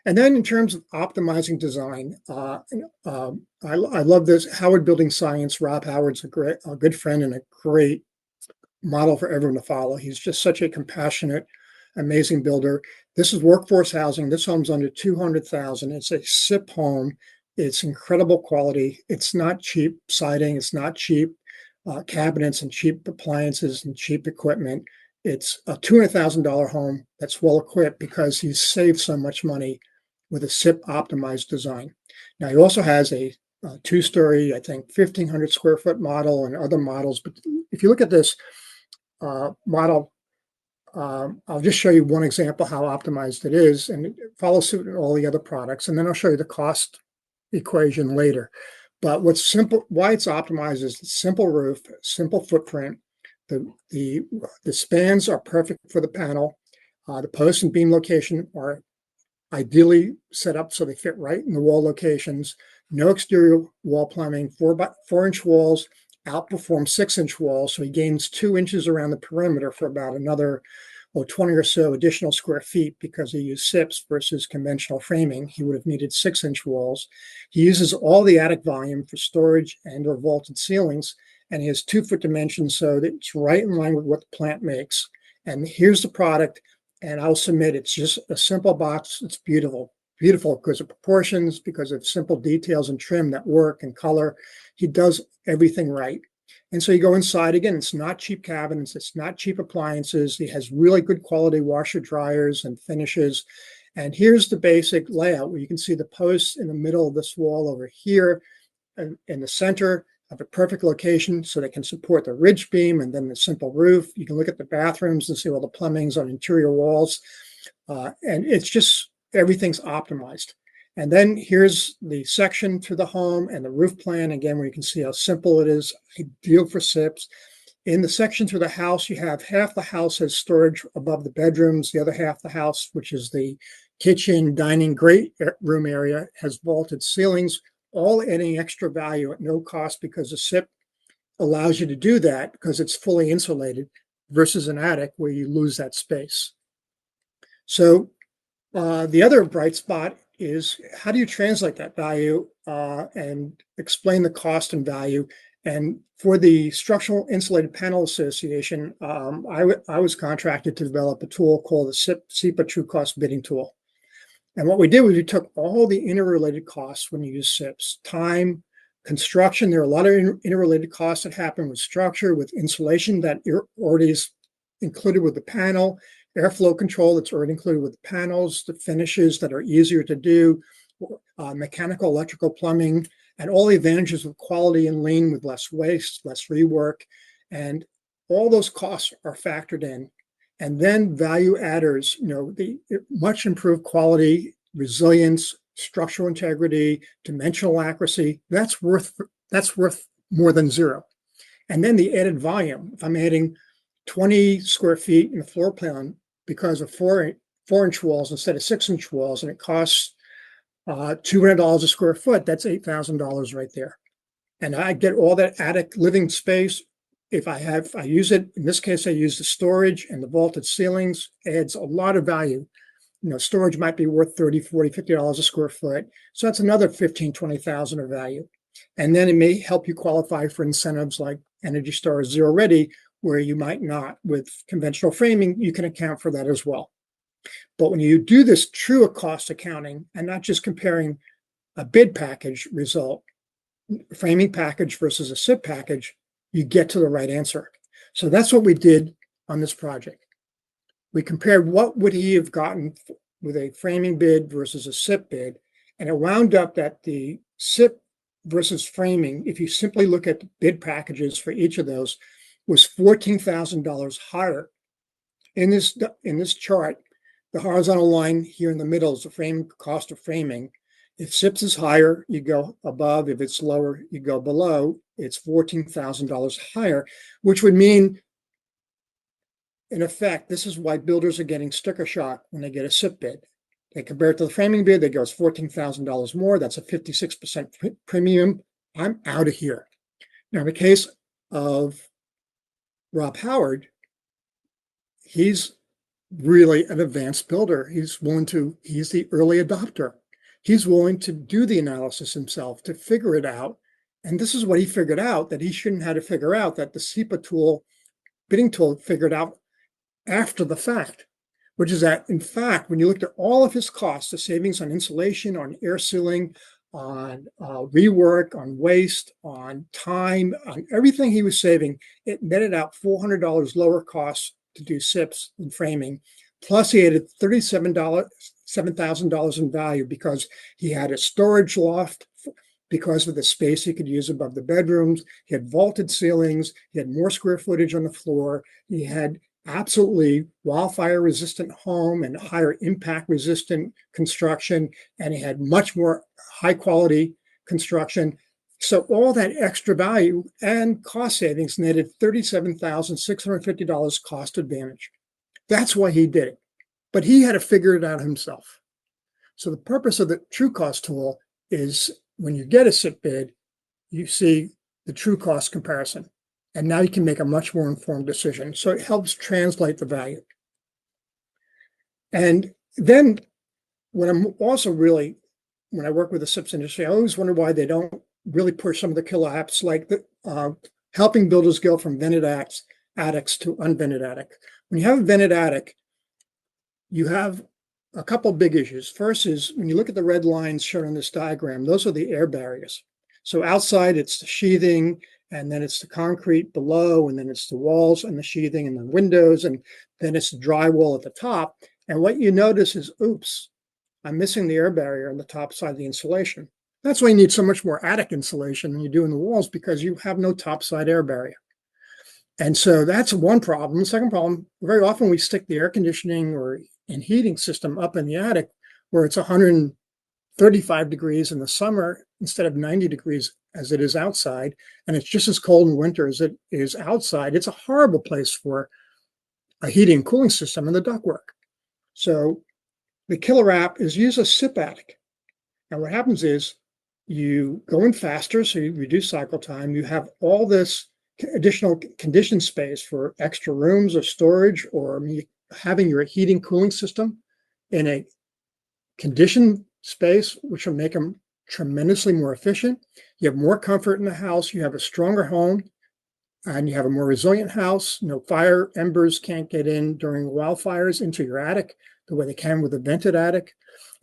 And then in terms of optimizing design, I love this. Howard Building Science, Rob Howard's a good friend and a great model for everyone to follow. He's just such a compassionate, amazing builder. This is workforce housing. This home's under 200,000. It's a SIP home. It's incredible quality. It's not cheap siding. It's not cheap cabinets and cheap appliances and cheap equipment. It's a $200,000 home that's well equipped because he's saved so much money with a SIP optimized design. Now, he also has a two-story, I think, 1,500 square foot model and other models. But if you look at this model, I'll just show you one example how optimized it is, and it follows suit in all the other products. And then I'll show you the cost equation later. But what's simple, why it's optimized is the simple roof, simple footprint. The spans are perfect for the panel. The post and beam location are ideally set up so they fit right in the wall locations. No exterior wall plumbing, 4-inch walls outperform 6-inch walls. So he gains 2 inches around the perimeter for about another 20 or so additional square feet because he used SIPs versus conventional framing. He would have needed 6-inch walls. He uses all the attic volume for storage and or vaulted ceilings, and he has 2-foot dimensions so that it's right in line with what the plant makes. And here's the product, and I'll submit. It's just a simple box. It's beautiful. Beautiful because of proportions, because of simple details and trim that work and color. He does everything right. And so you go inside, again, it's not cheap cabinets, it's not cheap appliances. He has really good quality washer dryers and finishes. And here's the basic layout where you can see the posts in the middle of this wall over here in the center of a perfect location so they can support the ridge beam and then the simple roof. You can look at the bathrooms and see all the plumbings on interior walls. And it's just, everything's optimized. And then here's the section to the home and the roof plan, again, where you can see how simple it is, ideal for SIPs. In the section through the house, you have half the house has storage above the bedrooms. The other half of the house, which is the kitchen, dining, great room area, has vaulted ceilings, all adding extra value at no cost because the SIP allows you to do that because it's fully insulated versus an attic where you lose that space. So the other bright spot is how do you translate that value and explain the cost and value? And for the Structural Insulated Panel Association, I was contracted to develop a tool called the SEPA True Cost Bidding Tool. And what we did was we took all the interrelated costs when you use SIPs, time, construction. There are a lot of interrelated costs that happen with structure, with insulation that already is included with the panel, airflow control that's already included with the panels, the finishes that are easier to do, mechanical, electrical, plumbing, and all the advantages of quality and lean with less waste, less rework. And all those costs are factored in. And then value adders, the much improved quality, resilience, structural integrity, dimensional accuracy, that's worth more than zero. And then the added volume, if I'm adding 20 square feet in the floor plan because of 4-inch walls instead of 6-inch walls, and it costs $200 a square foot, that's $8,000 right there. And I get all that attic living space. If I use it, in this case, I use the storage and the vaulted ceilings, adds a lot of value. Storage might be worth $30, $40, $50 a square foot. So that's another $15,000, $20,000 of value. And then it may help you qualify for incentives like Energy Star Zero Ready, where you might not. With conventional framing, you can account for that as well. But when you do this true cost accounting and not just comparing a bid package result, framing package versus a SIP package, you get to the right answer. So that's what we did on this project. We compared what would he have gotten with a framing bid versus a SIP bid, and it wound up that the SIP versus framing, if you simply look at the bid packages for each of those, was $14,000 higher. In this chart, the horizontal line here in the middle is the frame cost of framing. If SIPs is higher, you go above. If it's lower, you go below. It's $14,000 higher, which would mean, in effect, this is why builders are getting sticker shock when they get a SIP bid. They compare it to the framing bid, they go, it's $14,000 more. That's a 56% premium. I'm out of here. Now, in the case of Rob Howard, he's really an advanced builder. He's the early adopter. He's willing to do the analysis himself, to figure it out. And this is what he figured out, that he shouldn't have to figure out, that the SEPA tool, bidding tool, figured out after the fact, which is that, in fact, when you looked at all of his costs, the savings on insulation, on air sealing, on rework, on waste, on time, on everything he was saving, it netted out $400 lower costs to do SIPs and framing. Plus, he added $37 $7,000 in value because he had a storage loft because of the space he could use above the bedrooms. He had vaulted ceilings. He had more square footage on the floor. He had absolutely wildfire resistant home and higher impact resistant construction. And he had much more high quality construction. So all that extra value and cost savings netted $37,650 cost advantage. That's why he did it. But he had to figure it out himself. So the purpose of the true cost tool is when you get a SIP bid, you see the true cost comparison. And now you can make a much more informed decision. So it helps translate the value. And then when I'm also really, when I work with the SIPs industry, I always wonder why they don't really push some of the killer apps like helping builders go from vented attics to unvented attic. When you have a vented attic, you have a couple of big issues. First is when you look at the red lines shown in this diagram, those are the air barriers. So outside it's the sheathing, and then it's the concrete below, and then it's the walls and the sheathing and the windows, and then it's the drywall at the top. And what you notice is, oops, I'm missing the air barrier on the top side of the insulation. That's why you need so much more attic insulation than you do in the walls, because you have no top side air barrier. And so that's one problem. The second problem, very often we stick the air conditioning and heating system up in the attic where it's 135 degrees in the summer instead of 90 degrees as it is outside. And it's just as cold in winter as it is outside. It's a horrible place for a heating and cooling system and the ductwork. So the killer app is use a SIP attic. And what happens is you go in faster, so you reduce cycle time. You have all this additional conditioned space for extra rooms or storage, or having your heating cooling system in a conditioned space, which will make them tremendously more efficient. You have more comfort in the house. You have a stronger home, and you have a more resilient house. No fire embers can't get in during wildfires into your attic the way they can with a vented attic.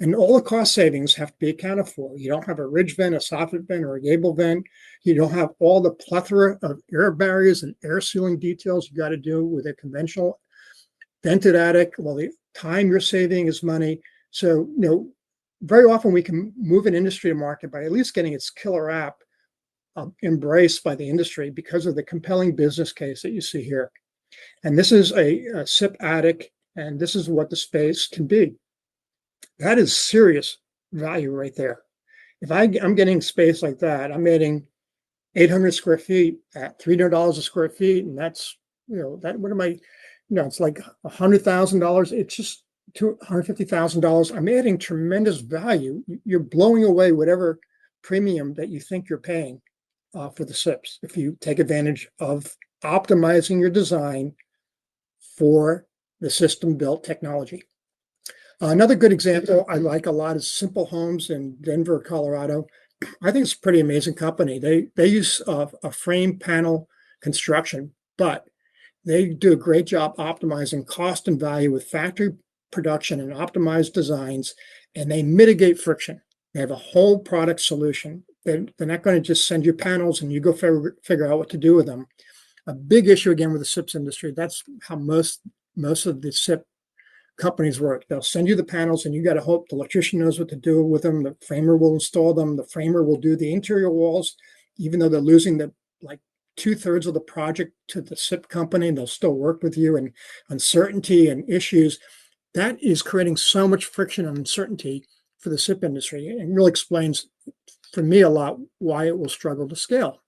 And all the cost savings have to be accounted for. You don't have a ridge vent, a soffit vent, or a gable vent. You don't have all the plethora of air barriers and air sealing details you got to do with a conventional vented attic. Well, the time you're saving is money. So, very often we can move an industry to market by at least getting its killer app embraced by the industry because of the compelling business case that you see here. And this is a SIP attic, and this is what the space can be. That is serious value right there. If I'm getting space like that, I'm adding 800 square feet at $300 a square feet, and that's, that what am I, it's like $100,000. It's just $250,000. I'm adding tremendous value. You're blowing away whatever premium that you think you're paying for the SIPs if you take advantage of optimizing your design for the system built technology. Another good example I like a lot is Simple Homes in Denver, Colorado. I think it's a pretty amazing company. They use a frame panel construction, but they do a great job optimizing cost and value with factory production and optimized designs, and they mitigate friction. They have a whole product solution. They're not going to just send you panels and you go figure out what to do with them. A big issue again with the SIPs industry. That's how most of the SIP companies work. They'll send you the panels and you got to hope the electrician knows what to do with them. The framer will install them. The framer will do the interior walls, even though they're losing the 2/3 of the project to the SIP company, and they'll still work with you. And uncertainty and issues, that is creating so much friction and uncertainty for the SIP industry, and really explains for me a lot why it will struggle to scale.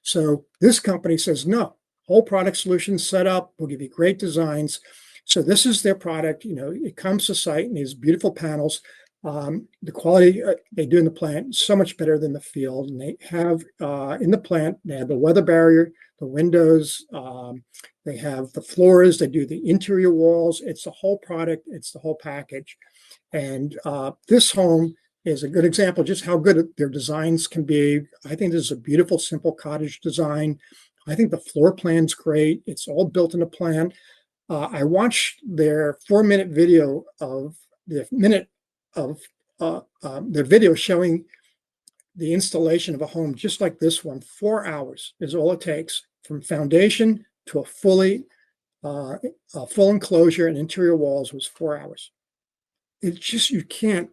So this company says, no, whole product solution set up, we'll give you great designs. So this is their product. It comes to site in these beautiful panels. The quality they do in the plant is so much better than the field. And they have in the plant, they have the weather barrier, the windows, they have the floors, they do the interior walls. It's the whole product. It's the whole package. And this home is a good example just how good their designs can be. I think this is a beautiful, simple cottage design. I think the floor plan's great. It's all built in a plant. I watched their 4-minute video of their video showing the installation of a home just like this one. 4 hours is all it takes from foundation to a full enclosure and interior walls was 4 hours. it's just, you can't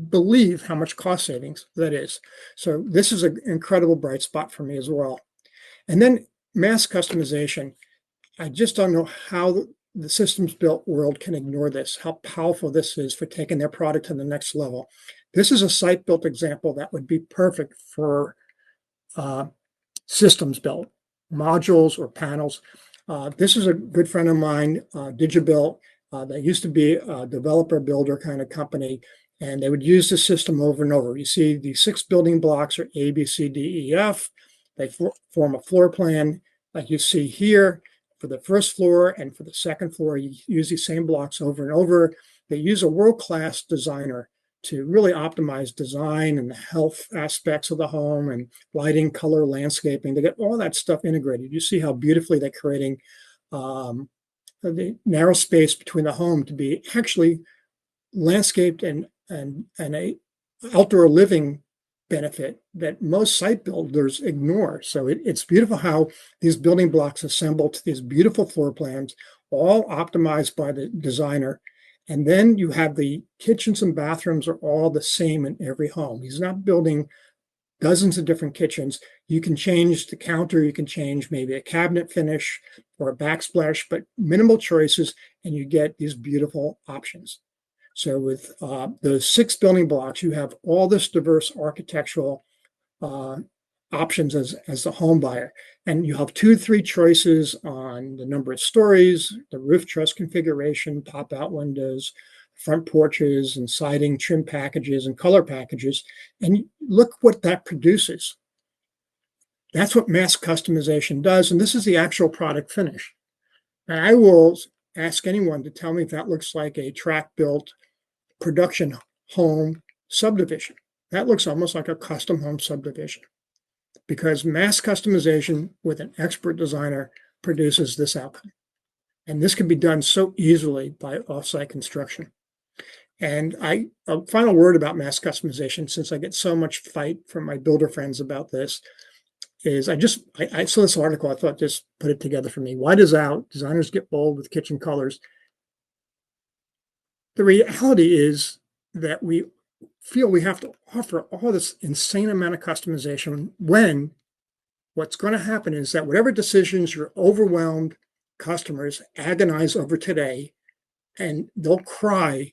believe how much cost savings that is. So this is an incredible bright spot for me as well. And then mass customization. I just don't know how the systems built world can ignore this, how powerful this is for taking their product to the next level. This is a site built example that would be perfect for systems built, modules or panels. This is a good friend of mine, Digibuilt. That used to be a developer builder kind of company, and they would use the system over and over. You see the 6 building blocks are A, B, C, D, E, F. They form a floor plan like you see here. For the first floor and for the second floor, you use these same blocks over and over. They use a world-class designer to really optimize design and the health aspects of the home and lighting, color, landscaping. They get all that stuff integrated. You see how beautifully they're creating the narrow space between the home to be actually landscaped and a outdoor living benefit that most site builders ignore. So it's beautiful how these building blocks assemble to these beautiful floor plans, all optimized by the designer. And then you have the kitchens and bathrooms are all the same in every home. He's not building dozens of different kitchens. You can change the counter, you can change maybe a cabinet finish or a backsplash, but minimal choices, and you get these beautiful options. So with those 6 building blocks, you have all this diverse architectural options as the home buyer. And you have 2 to 3 choices on the number of stories, the roof truss configuration, pop-out windows, front porches and siding, trim packages and color packages. And look what that produces. That's what mass customization does. And this is the actual product finish. And I will ask anyone to tell me if that looks like a track-built production home subdivision. That looks almost like a custom home subdivision because mass customization with an expert designer produces this outcome. And this can be done so easily by offsite construction. And a final word about mass customization, since I get so much fight from my builder friends about this, is I saw this article, I thought just put it together for me. Why does designers get bold with kitchen colors? The reality is that we feel we have to offer all this insane amount of customization when what's going to happen is that whatever decisions your overwhelmed customers agonize over today, and they'll cry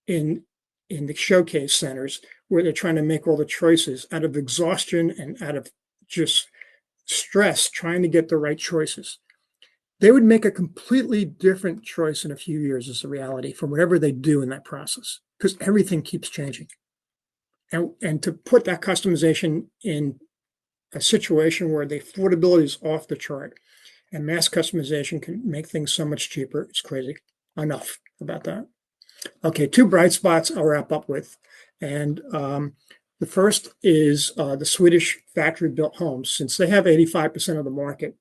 in the showcase centers where they're trying to make all the choices out of exhaustion and out of just stress trying to get the right choices. They would make a completely different choice in a few years is the reality from whatever they do in that process, because everything keeps changing. And to put that customization in a situation where the affordability is off the chart and mass customization can make things so much cheaper, it's crazy. Enough about that. Okay, 2 bright spots I'll wrap up with. And the first is the Swedish factory-built homes. Since they have 85% of the market,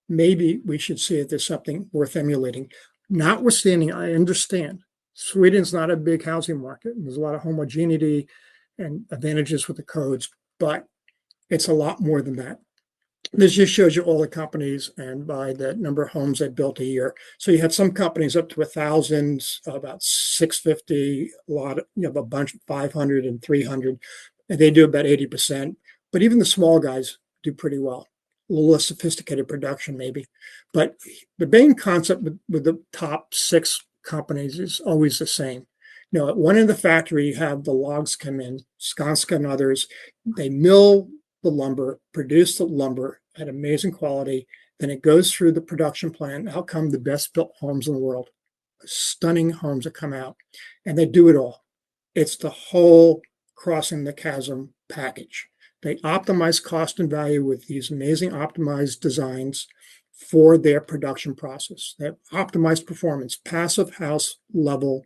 maybe we should see if there's something worth emulating. Notwithstanding, I understand Sweden's not a big housing market. There's a lot of homogeneity and advantages with the codes, but it's a lot more than that. This just shows you all the companies and by the number of homes they built a year. So you have some companies up to 1,000, about 650, a lot of, a bunch of 500 and 300, and they do about 80%. But even the small guys do pretty well. A little less sophisticated production maybe. But the main concept with the top 6 companies is always the same. At one end of the factory, you have the logs come in, Skanska and others. They mill the lumber, produce the lumber at amazing quality. Then it goes through the production plant. Out come the best built homes in the world, stunning homes that come out, and they do it all. It's the whole crossing the chasm package. They optimize cost and value with these amazing optimized designs for their production process. They have optimized performance, passive house level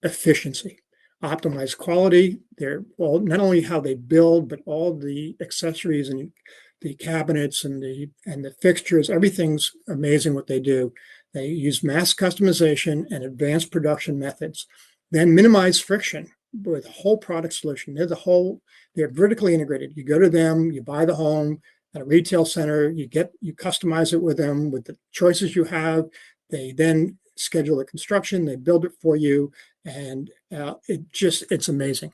efficiency, optimized quality. They're all not only how they build, but all the accessories and the cabinets and the fixtures. Everything's amazing what they do. They use mass customization and advanced production methods, then minimize friction with a whole product solution. They're vertically integrated. You go to them, you buy the home at a retail center, you customize it with them with the choices you have. They then schedule the construction, they build it for you, and it's amazing.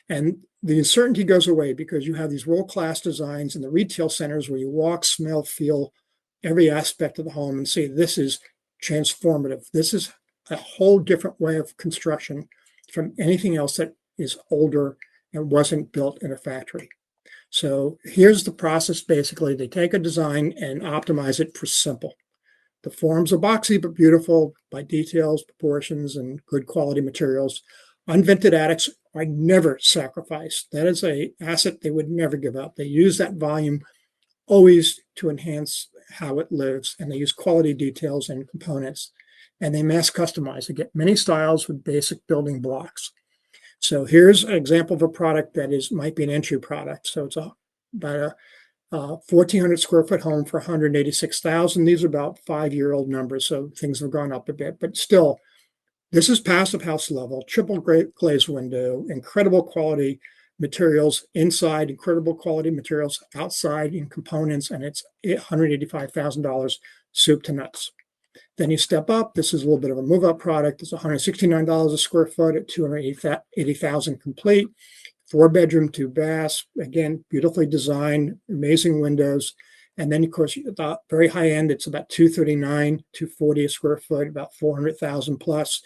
And the uncertainty goes away because you have these world-class designs in the retail centers where you walk, smell, feel every aspect of the home and say, this is transformative. This is a whole different way of construction from anything else that is older and wasn't built in a factory. So here's the process. Basically, they take a design and optimize it for simple. The forms are boxy but beautiful by details, proportions, and good quality materials. Unvented attics are never sacrificed. That is an asset they would never give up. They use that volume always to enhance how it lives, and they use quality details and components, and they mass customize. They get many styles with basic building blocks. So here's an example of a product that might be an entry product. So it's about a 1,400 square foot home for 186,000. These are about 5-year-old numbers, so things have gone up a bit, but still, this is passive house level, triple glazed window, incredible quality materials inside, incredible quality materials outside in components, and it's $185,000 soup to nuts. Then you step up. This is a little bit of a move-up product. It's $169 a square foot at $280,000 complete. 4-bedroom, 2 baths. Again, beautifully designed, amazing windows. And then, of course, the very high end, it's about $239, $240 a square foot, about $400,000 plus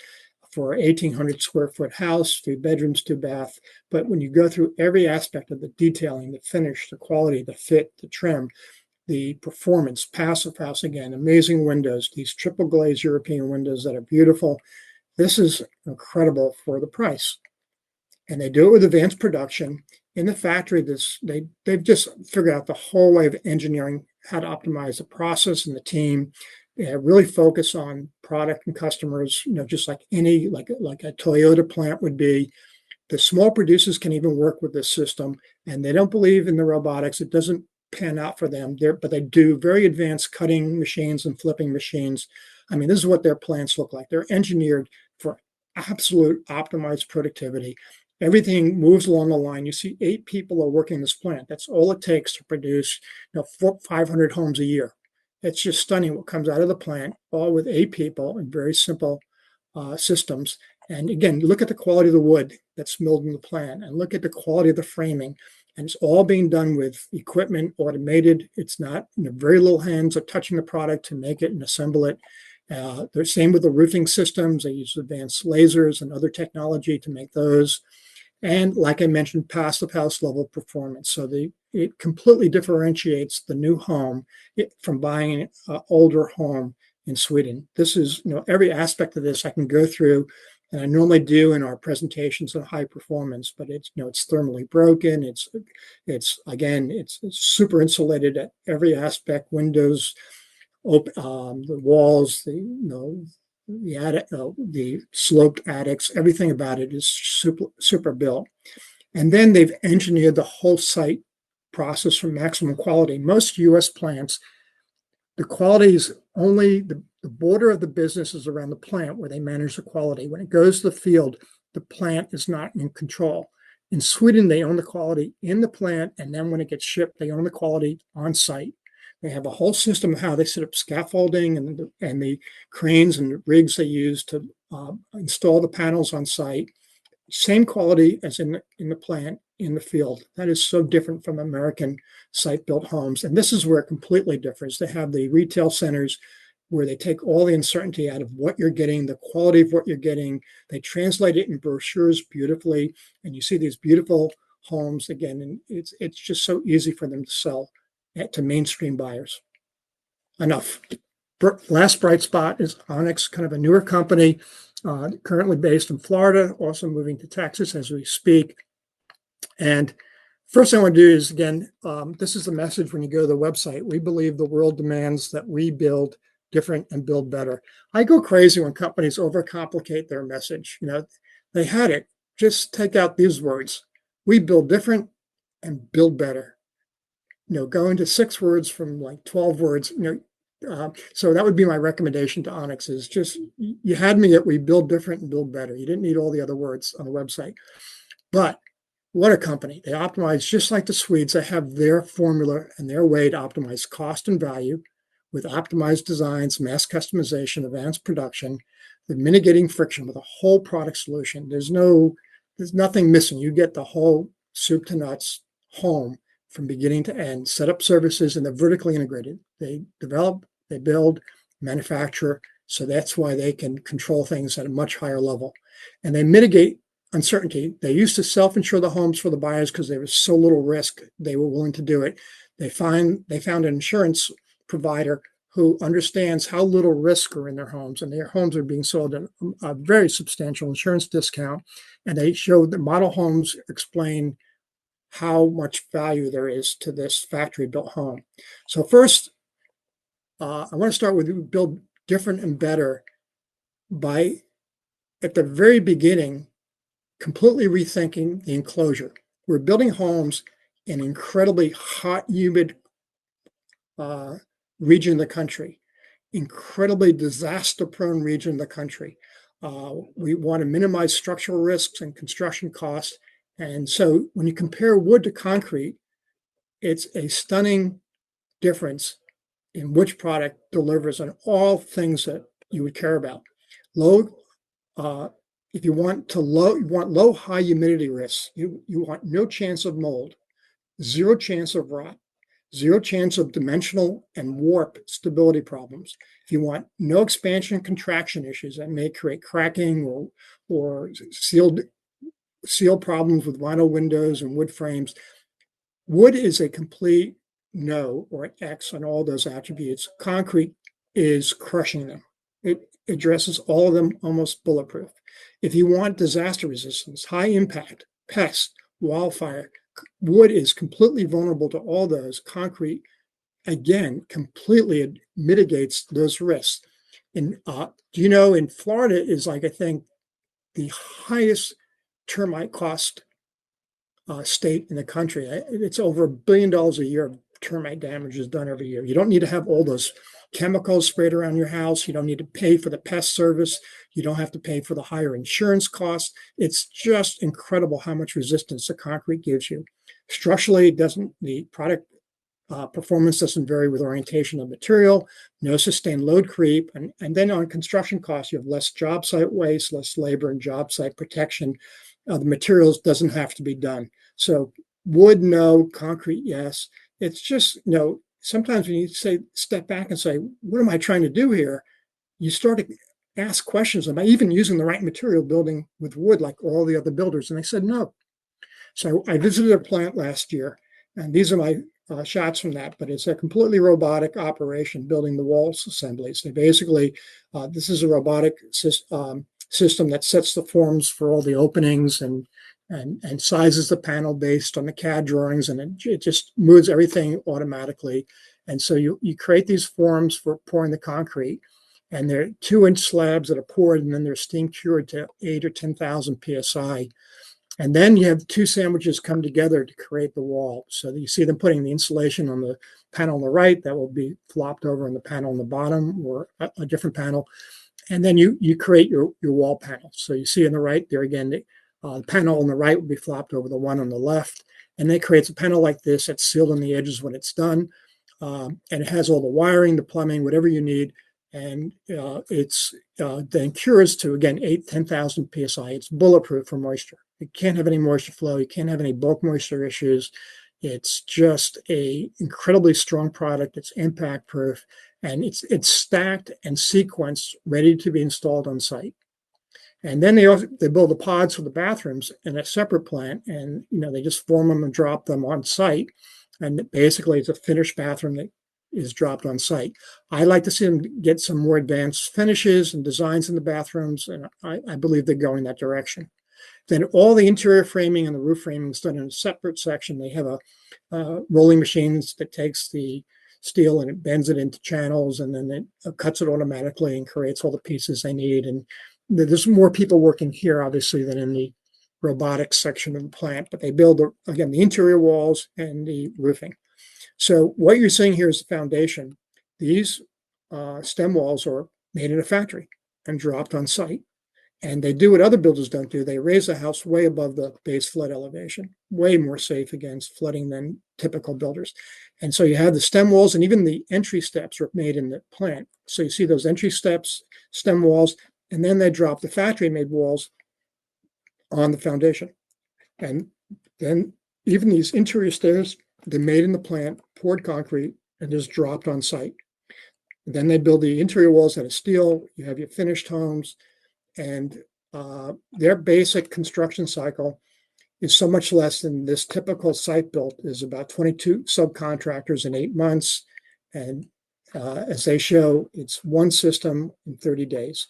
for an 1,800 square foot house, 3 bedrooms, 2 bath. But when you go through every aspect of the detailing, the finish, the quality, the fit, the trim, the performance, passive house, again, amazing windows, these triple glazed European windows that are beautiful. This is incredible for the price. And they do it with advanced production. In the factory, they've just figured out the whole way of engineering how to optimize the process and the team. They really focus on product and customers, just like like a Toyota plant would be. The small producers can even work with this system, and they don't believe in the robotics. It doesn't pan out for them there, but they do very advanced cutting machines and flipping machines. I mean, this is what their plants look like. They're engineered for absolute optimized productivity. Everything moves along the line. You see 8 people are working this plant. That's all it takes to produce 500 homes a year. It's just stunning what comes out of the plant, all with 8 people and very simple systems. And again, look at the quality of the wood that's milled in the plant, and look at the quality of the framing. And it's all being done with equipment, automated. It's not, very little hands are touching the product to make it and assemble it. The same with the roofing systems. They use advanced lasers and other technology to make those. And like I mentioned, passive house level performance. So it completely differentiates the new home from buying an older home in Sweden. This is, every aspect of this I can go through, and I normally do in our presentations on high performance, but it's thermally broken. It's super insulated at every aspect, windows, the walls, the attic, the sloped attics, everything about it is super built. And then they've engineered the whole site process for maximum quality. Most US plants, the quality is only the border of the business is around the plant where they manage the quality. When it goes to the field, the plant is not in control. In Sweden, they own the quality in the plant, and then when it gets shipped, they own the quality on site. They have a whole system of how they set up scaffolding and the cranes and the rigs they use to install the panels on site. Same quality as in the plant in the field. That is so different from American site-built homes. And this is where it completely differs. They have the retail centers where they take all the uncertainty out of what you're getting, the quality of what you're getting. They translate it in brochures beautifully, and you see these beautiful homes again. And it's just so easy for them to sell to mainstream buyers. Enough. Last bright spot is Onyx, kind of a newer company, currently based in Florida, also moving to Texas as we speak. And first thing I want to do is, again, this is the message when you go to the website. We believe the world demands that we build different and build better. I go crazy when companies overcomplicate their message. They had it. Just take out these words. We build different and build better. Go into 6 words from like 12 words. So that would be my recommendation to Onyx is just, you had me at we build different and build better. You didn't need all the other words on the website. But what a company. They optimize just like the Swedes. They have their formula and their way to optimize cost and value with optimized designs, mass customization, advanced production. They're mitigating friction with a whole product solution. There's nothing missing. You get the whole soup to nuts home from beginning to end, set up services, and they're vertically integrated. They develop, they build, manufacture. So that's why they can control things at a much higher level. And they mitigate uncertainty. They used to self-insure the homes for the buyers because there was so little risk, they were willing to do it. They found an insurance provider who understands how little risk are in their homes, and their homes are being sold at a very substantial insurance discount. And they show the model homes explain how much value there is to this factory built home. So first, I want to start with build different and better by, at the very beginning, completely rethinking the enclosure. We're building homes in incredibly hot, humid region of the country, incredibly disaster-prone region of the country. We want to minimize structural risks and construction costs. And so when you compare wood to concrete, it's a stunning difference in which product delivers on all things that you would care about. If you want low, high humidity risks. You want no chance of mold, zero chance of rot, zero chance of dimensional and warp stability problems. If you want no expansion and contraction issues that may create cracking or seal problems with vinyl windows and wood frames, wood is a complete no or an X on all those attributes. Concrete is crushing them. It addresses all of them almost bulletproof. If you want disaster resistance, high impact, pest, wildfire, wood is completely vulnerable to all those. Concrete, again, completely mitigates those risks. And do you know, in Florida is like, I think, the highest termite cost state in the country. It's over $1 billion a year of termite damage is done every year. You don't need to have all those chemicals sprayed around your house. You don't need to pay for the pest service. You don't have to pay for the higher insurance costs. It's just incredible how much resistance the concrete gives you. Structurally, the product performance doesn't vary with orientation of material, no sustained load creep. And then on construction costs, you have less job site waste, less labor and job site protection. The materials doesn't have to be done. So wood, no. Concrete, yes. It's just, sometimes when you step back and say, what am I trying to do here? You start to ask questions. Am I even using the right material building with wood like all the other builders? And they said no. So I visited a plant last year, and these are my shots from that, but it's a completely robotic operation building the walls assemblies. They basically, this is a robotic system that sets the forms for all the openings and sizes the panel based on the CAD drawings, and it just moves everything automatically. And so you create these forms for pouring the concrete, and they're 2-inch slabs that are poured, and then they're steam cured to 8 or 10,000 psi. And then you have two sandwiches come together to create the wall. So you see them putting the insulation on the panel on the right that will be flopped over on the panel on the bottom, or a different panel. And then you create your wall panel. So you see on the right there again, the panel on the right will be flopped over the one on the left. And then it creates a panel like this that's sealed on the edges when it's done. And it has all the wiring, the plumbing, whatever you need. And it's then cures to, again, 10,000 psi. It's bulletproof for moisture. You can't have any moisture flow. You can't have any bulk moisture issues. It's just a incredibly strong product. It's impact proof, and it's stacked and sequenced, ready to be installed on site. And then they build the pods for the bathrooms in a separate plant, and they just form them and drop them on site. And basically, it's a finished bathroom that is dropped on site. I like to see them get some more advanced finishes and designs in the bathrooms, and I believe they're going that direction. Then all the interior framing and the roof framing is done in a separate section. They have a rolling machines that takes the steel and it bends it into channels, and then it cuts it automatically and creates all the pieces they need. And there's more people working here, obviously, than in the robotics section of the plant, but they build, again, the interior walls and the roofing. So what you're seeing here is the foundation. These stem walls are made in a factory and dropped on site. And they do what other builders don't do. They raise the house way above the base flood elevation, way more safe against flooding than typical builders. And so you have the stem walls, and even the entry steps are made in the plant. So you see those entry steps, stem walls, and then they drop the factory-made walls on the foundation. And then even these interior stairs, they're made in the plant, poured concrete, and just dropped on site. And then they build the interior walls out of steel. You have your finished homes, and their basic construction cycle is so much less than this typical site built. Is about 22 subcontractors in 8 months. And as they show, it's one system in 30 days.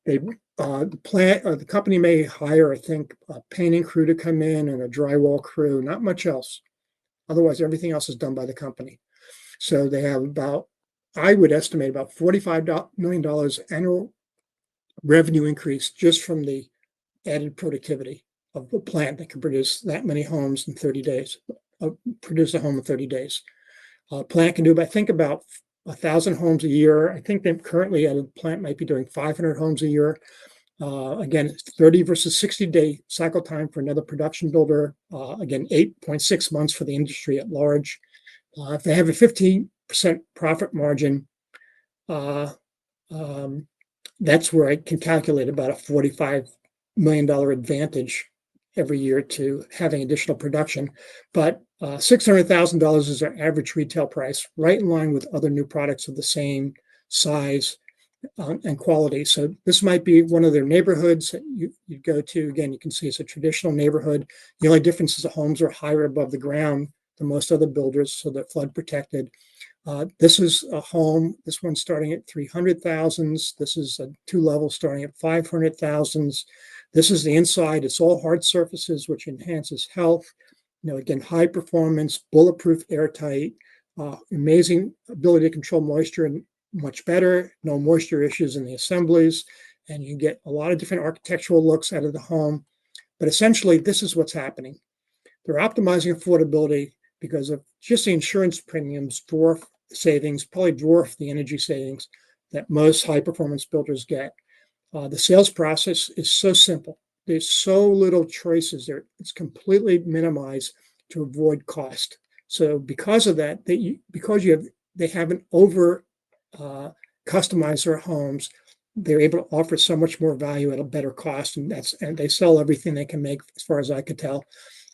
The company may hire, I think, a painting crew to come in and a drywall crew, not much else. Otherwise, everything else is done by the company. So they have about, I would estimate, about $45 million annual revenue increase just from the added productivity of the plant that can produce that many homes in 30 days, produce a home in 30 days. Plant can do, I think, about 1,000 homes a year. I think they currently at a plant might be doing 500 homes a year. Again, 30 versus 60-day cycle time for another production builder. Again, 8.6 months for the industry at large. If they have a 15% profit margin, that's where I can calculate about a $45 million advantage every year to having additional production. But $600,000 is their average retail price, right in line with other new products of the same size and quality. So this might be one of their neighborhoods that you go to. Again, you can see it's a traditional neighborhood. The only difference is the homes are higher above the ground than most other builders, so they're flood protected. This is a home. This one's starting at 300,000. This is a 2-level starting at 500,000. This is the inside. It's all hard surfaces, which enhances health. Again, high performance, bulletproof, airtight, amazing ability to control moisture and much better. No moisture issues in the assemblies, and you get a lot of different architectural looks out of the home. But essentially, this is what's happening. They're optimizing affordability because of just the insurance premiums dwarf savings, probably dwarf the energy savings that most high performance builders get. The sales process is so simple. There's so little choices there. It's completely minimized to avoid cost. So because of that, they haven't over customized their homes, they're able to offer so much more value at a better cost, and they sell everything they can make, as far as I could tell.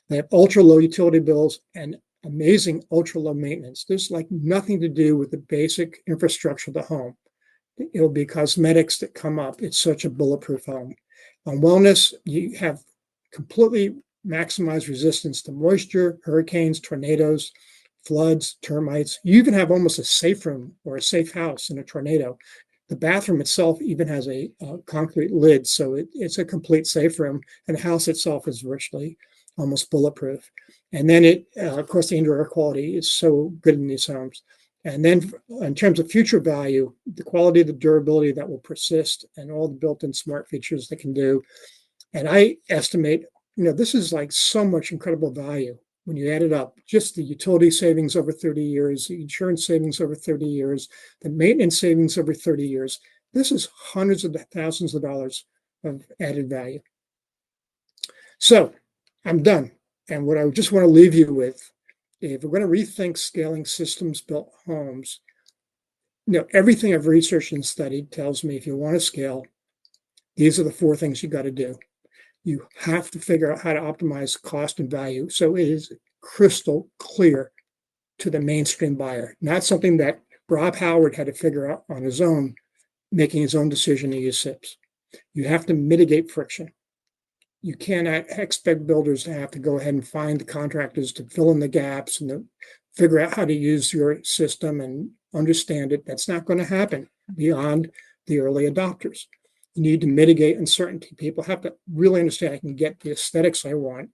They have ultra low utility bills and amazing ultra low maintenance. There's like nothing to do with the basic infrastructure of the home. It'll be cosmetics that come up. It's such a bulletproof home. On wellness, you have completely maximized resistance to moisture, hurricanes, tornadoes, floods, termites. You even have almost a safe room or a safe house in a tornado. The bathroom itself even has a concrete lid, so it's a complete safe room, and the house itself is virtually almost bulletproof. And then of course, the indoor air quality is so good in these homes. And then in terms of future value, the quality, the durability that will persist, and all the built-in smart features that can do. And I estimate, this is like so much incredible value when you add it up. Just the utility savings over 30 years, the insurance savings over 30 years, the maintenance savings over 30 years. This is hundreds of thousands of dollars of added value. So I'm done. And what I just want to leave you with, if we're going to rethink scaling systems built homes, everything I've researched and studied tells me if you want to scale, these are the 4 things you got to do. You have to figure out how to optimize cost and value so it is crystal clear to the mainstream buyer, not something that Rob Howard had to figure out on his own, making his own decision to use SIPs. You have to mitigate friction. You cannot expect builders to have to go ahead and find the contractors to fill in the gaps and to figure out how to use your system and understand it. That's not going to happen beyond the early adopters. You need to mitigate uncertainty. People have to really understand I can get the aesthetics I want.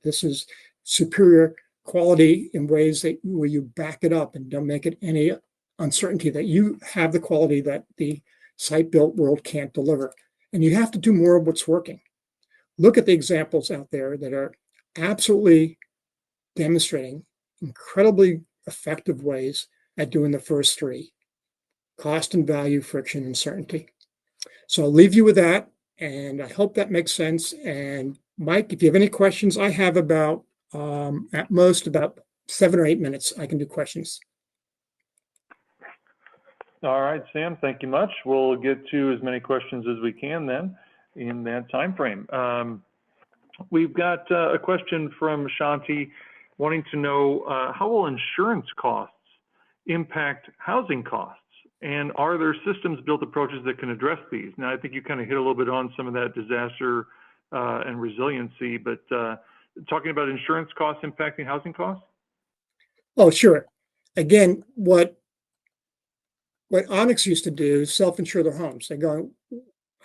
This is superior quality in ways where you back it up and don't make it any uncertainty that you have the quality that the site-built world can't deliver. And you have to do more of what's working. Look at the examples out there that are absolutely demonstrating incredibly effective ways at doing the first 3: cost and value, friction, and certainty. So I'll leave you with that, and I hope that makes sense. And Mike, if you have any questions, I have about, at most, about 7 or 8 minutes I can do questions. All right, Sam, thank you much. We'll get to as many questions as we can then in that time frame. We've got a question from Shanti wanting to know how will insurance costs impact housing costs? And are there systems built approaches that can address these? Now, I think you kind of hit a little bit on some of that disaster and resiliency, but talking about insurance costs impacting housing costs? Oh, sure. Again, what Onyx used to do is self-insure their homes. They go,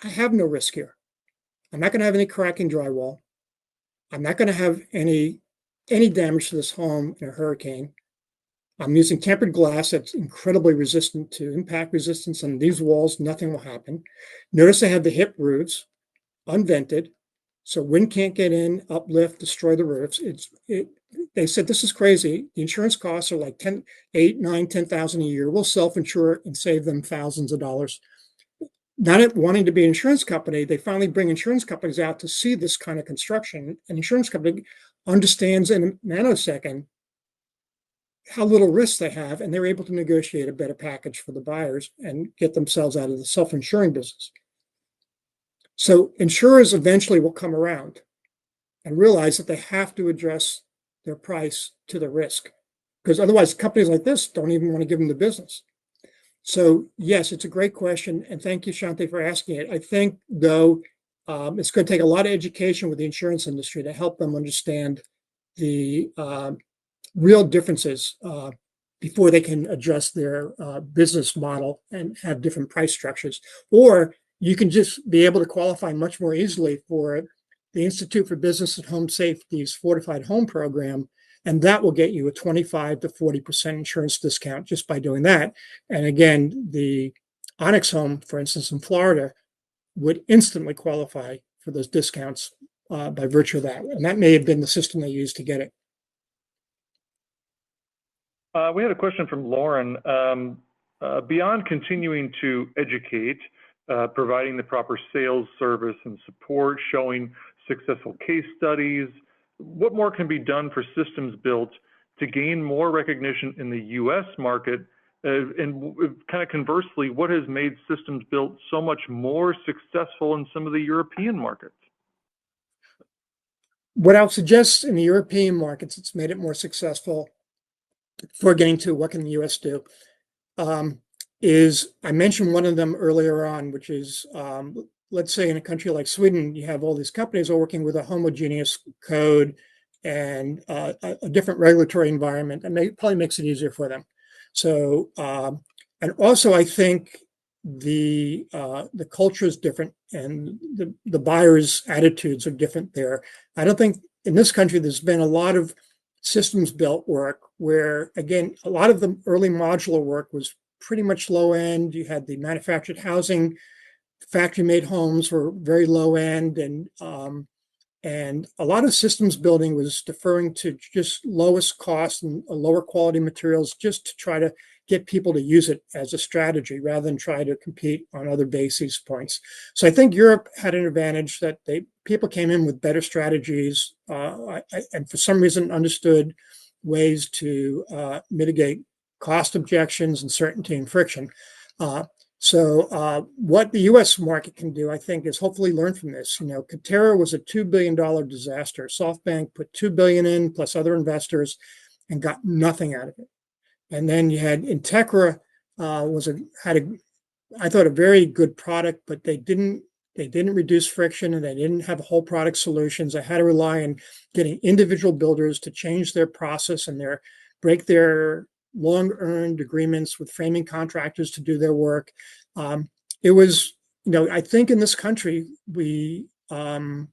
I have no risk here. I'm not going to have any cracking drywall. I'm not going to have any damage to this home in a hurricane. I'm using tempered glass that's incredibly resistant to impact resistance on these walls. Nothing will happen. Notice I have the hip roofs, unvented, so wind can't get in, uplift, destroy the roofs. They said, this is crazy. The insurance costs are like 10, 8, 9, 10,000 a year. We'll self-insure and save them thousands of dollars. Not wanting to be an insurance company, they finally bring insurance companies out to see this kind of construction. An insurance company understands in a nanosecond how little risk they have, and they're able to negotiate a better package for the buyers and get themselves out of the self-insuring business. So insurers eventually will come around and realize that they have to address their price to the risk, because otherwise companies like this don't even want to give them the business. So yes, it's a great question, and thank you, Shanti, for asking it. I think, though, it's going to take a lot of education with the insurance industry to help them understand the real differences before they can adjust their business model and have different price structures. Or you can just be able to qualify much more easily for the Institute for Business and Home Safety's Fortified Home Program, and that will get you a 25 to 40% insurance discount just by doing that. And again, the Onyx home, for instance, in Florida, would instantly qualify for those discounts by virtue of that. And that may have been the system they used to get it. We had a question from Lauren. Beyond continuing to educate, providing the proper sales service and support, showing successful case studies, what more can be done for systems built to gain more recognition in the U.S. market? And kind of conversely, what has made systems built so much more successful in some of the European markets? What I'll suggest in the European markets, it's made it more successful before getting to what can the U.S. do, is I mentioned one of them earlier on, which is, let's say in a country like Sweden, you have all these companies are working with a homogeneous code and a different regulatory environment, and it probably makes it easier for them. So, and also I think the culture is different and the buyers' attitudes are different there. I don't think in this country there's been a lot of systems built work where, again, a lot of the early modular work was pretty much low end. You had the manufactured housing, factory made homes were very low end, and a lot of systems building was deferring to just lowest cost and lower quality materials just to try to get people to use it as a strategy rather than try to compete on other basis points. So I think Europe had an advantage that people came in with better strategies and for some reason understood ways to mitigate cost objections, uncertainty, and friction. So what the U.S. market can do, I think, is hopefully learn from this. You know, Katerra was a $2 billion disaster. SoftBank put $2 billion in plus other investors and got nothing out of it. And then you had Integra I thought a very good product, but they didn't reduce friction and they didn't have whole product solutions. They had to rely on getting individual builders to change their process and break their long-earned agreements with framing contractors to do their work. It was, I think in this country, it's going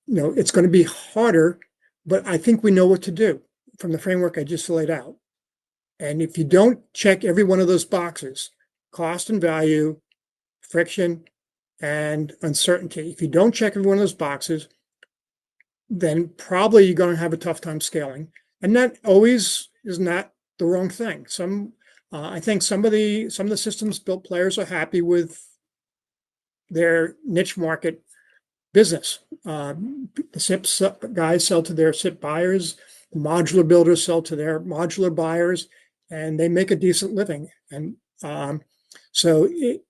to be harder, but I think we know what to do from the framework I just laid out. And if you don't check every one of those boxes, cost and value, friction, and uncertainty, if you don't check every one of those boxes, then probably you're going to have a tough time scaling. And that always is not the wrong thing. I think some of the systems built players are happy with their niche market business. The SIP guys sell to their SIP buyers, the modular builders sell to their modular buyers, and they make a decent living. And So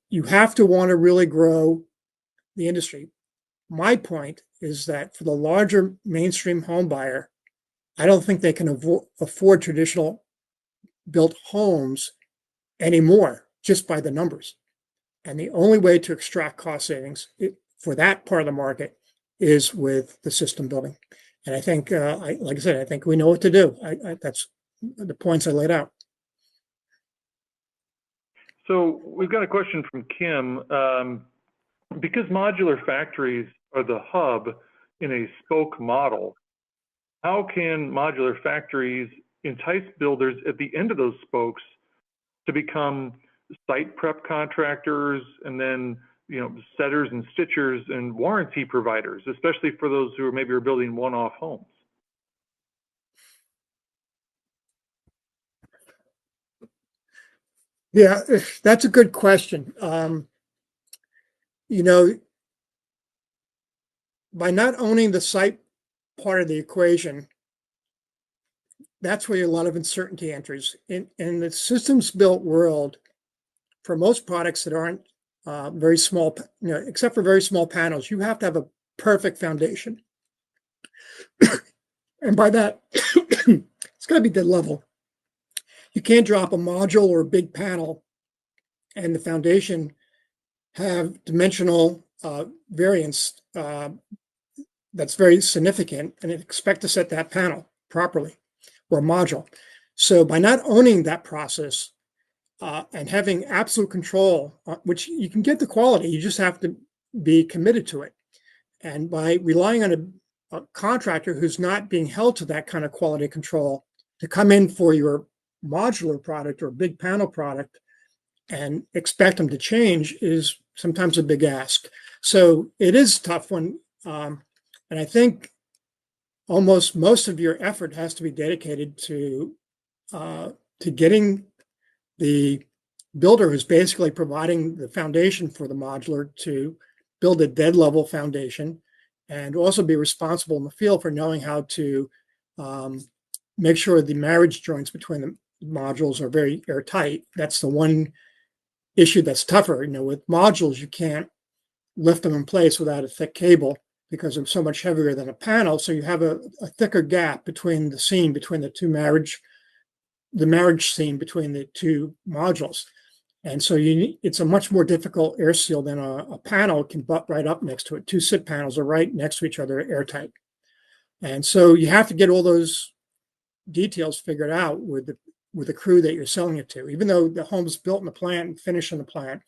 you have to want to really grow the industry. My point is that for the larger mainstream home buyer, I don't think they can afford traditional built homes anymore just by the numbers. And the only way to extract cost savings for that part of the market is with the system building. And I think, like I said, I think we know what to do. That's the points I laid out. So we've got a question from Kim. Because modular factories are the hub in a spoke model, how can modular factories entice builders at the end of those spokes to become site prep contractors and then, setters and stitchers and warranty providers, especially for those who maybe are building one-off homes? Yeah, that's a good question. By not owning the site part of the equation, that's where a lot of uncertainty enters. In the systems built world, for most products that aren't very small, except for very small panels, you have to have a perfect foundation. And by that, it's got to be dead level. You can't drop a module or a big panel and the foundation have dimensional variance that's very significant and expect to set that panel properly or module. So by not owning that process and having absolute control, which you can get the quality, you just have to be committed to it. And by relying on a contractor who's not being held to that kind of quality control to come in for your modular product or big panel product and expect them to change is sometimes a big ask. So it is tough when, and I think almost most of your effort has to be dedicated to getting the builder who's basically providing the foundation for the modular to build a dead level foundation and also be responsible in the field for knowing how to make sure the marriage joints between the modules are very airtight. That's the one issue that's tougher. With modules, you can't lift them in place without a thick cable because they're so much heavier than a panel. So you have a thicker gap between the seam between the marriage seam between the two modules. And so it's a much more difficult air seal than a panel can butt right up next to it. Two sit panels are right next to each other, airtight. And so you have to get all those details figured out with the crew that you're selling it to. Even though the home's built in the plant and finished in the plant,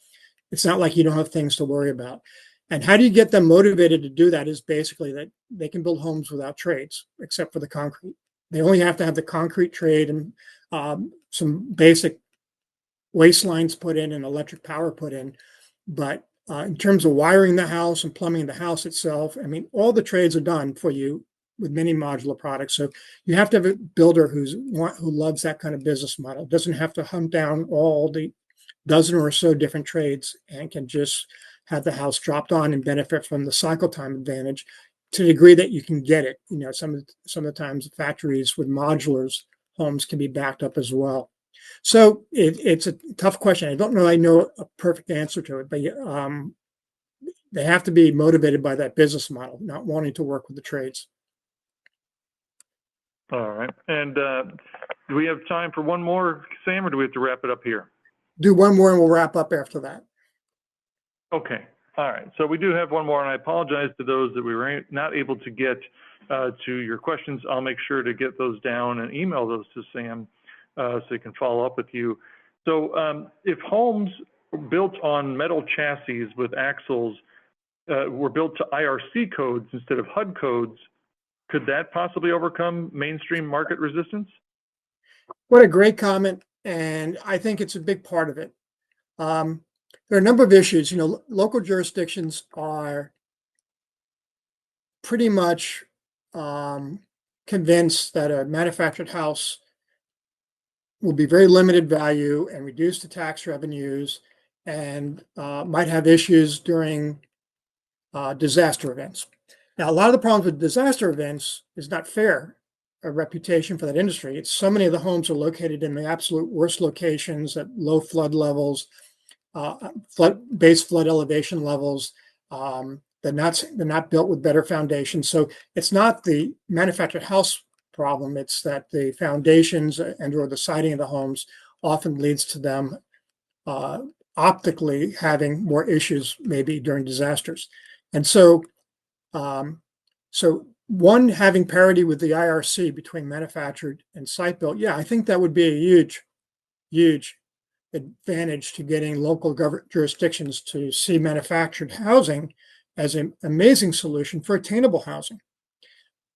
it's not like you don't have things to worry about. And how do you get them motivated to do that is basically that they can build homes without trades, except for the concrete. They only have to have the concrete trade and some basic waste lines put in and electric power put in. But in terms of wiring the house and plumbing the house itself, I mean, all the trades are done for you with many modular products. So you have to have a builder who loves that kind of business model, doesn't have to hunt down all the dozen or so different trades and can just have the house dropped on and benefit from the cycle time advantage to the degree that you can get it. Some of the times factories with modulars homes can be backed up as well. So it's a tough question. I don't know. I know a perfect answer to it, but they have to be motivated by that business model, not wanting to work with the trades. All right. And do we have time for one more, Sam, or do we have to wrap it up here? Do one more and we'll wrap up after that. Okay. All right. So we do have one more, and I apologize to those that we were not able to get to your questions. I'll make sure to get those down and email those to Sam so he can follow up with you. So if homes built on metal chassis with axles were built to IRC codes instead of HUD codes, could that possibly overcome mainstream market resistance? What a great comment. And I think it's a big part of it. There are a number of issues. Local jurisdictions are pretty much convinced that a manufactured house will be very limited value and reduce the tax revenues and might have issues during disaster events. Now, a lot of the problems with disaster events is not fair a reputation for that industry. It's so many of the homes are located in the absolute worst locations at low flood levels, base flood elevation levels. They're not built with better foundations. So it's not the manufactured house problem. It's that the foundations and or the siding of the homes often leads to them optically having more issues maybe during disasters. And so, one, having parity with the IRC between manufactured and site built, yeah, I think that would be a huge, huge advantage to getting local jurisdictions to see manufactured housing as an amazing solution for attainable housing.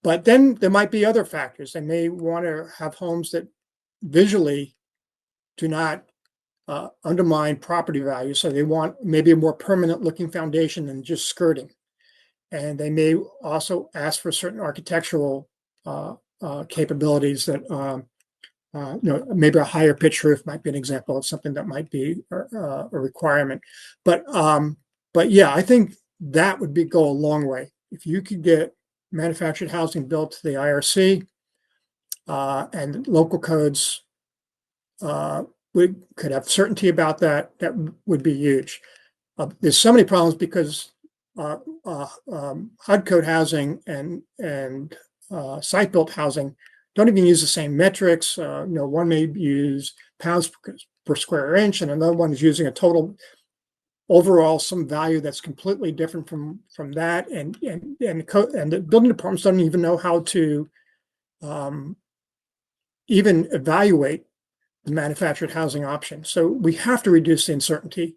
But then there might be other factors. They may want to have homes that visually do not undermine property value. So they want maybe a more permanent looking foundation than just skirting. And they may also ask for certain architectural capabilities that, maybe a higher pitch roof might be an example of something that might be a requirement. But yeah, I think that would go a long way. If you could get manufactured housing built to the IRC and local codes, we could have certainty about that. That would be huge. There's so many problems because HUD code housing and site built housing don't even use the same metrics. One may use pounds per square inch, and another one is using a total overall some value that's completely different from that. And the building departments don't even know how to even evaluate the manufactured housing option. So we have to reduce the uncertainty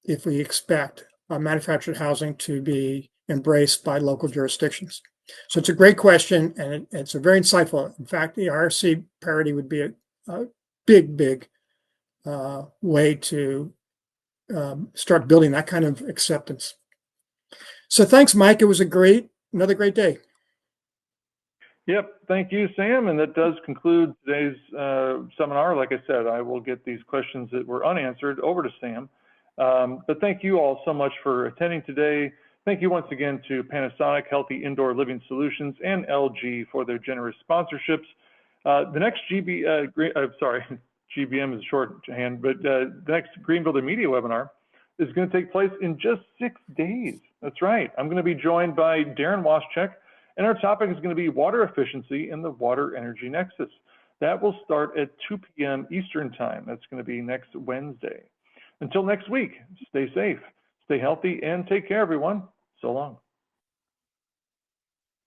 if we expect manufactured housing to be embraced by local jurisdictions. So it's a great question, and it's a very insightful. In fact, the IRC parity would be a big way to start building that kind of acceptance. So thanks, Mike. It was another great day. Yep, thank you, Sam. And that does conclude today's seminar. Like I said, I will get these questions that were unanswered over to Sam. But thank you all so much for attending today. Thank you once again to Panasonic Healthy Indoor Living Solutions and LG for their generous sponsorships. The next GBM is shorthand, but the next Green Builder Media webinar is going to take place in just 6 days. That's right. I'm going to be joined by Darren Waschek, and our topic is going to be water efficiency in the water energy nexus. That will start at 2 p.m. Eastern time. That's going to be next Wednesday. Until next week, stay safe, stay healthy, and take care, everyone. So long.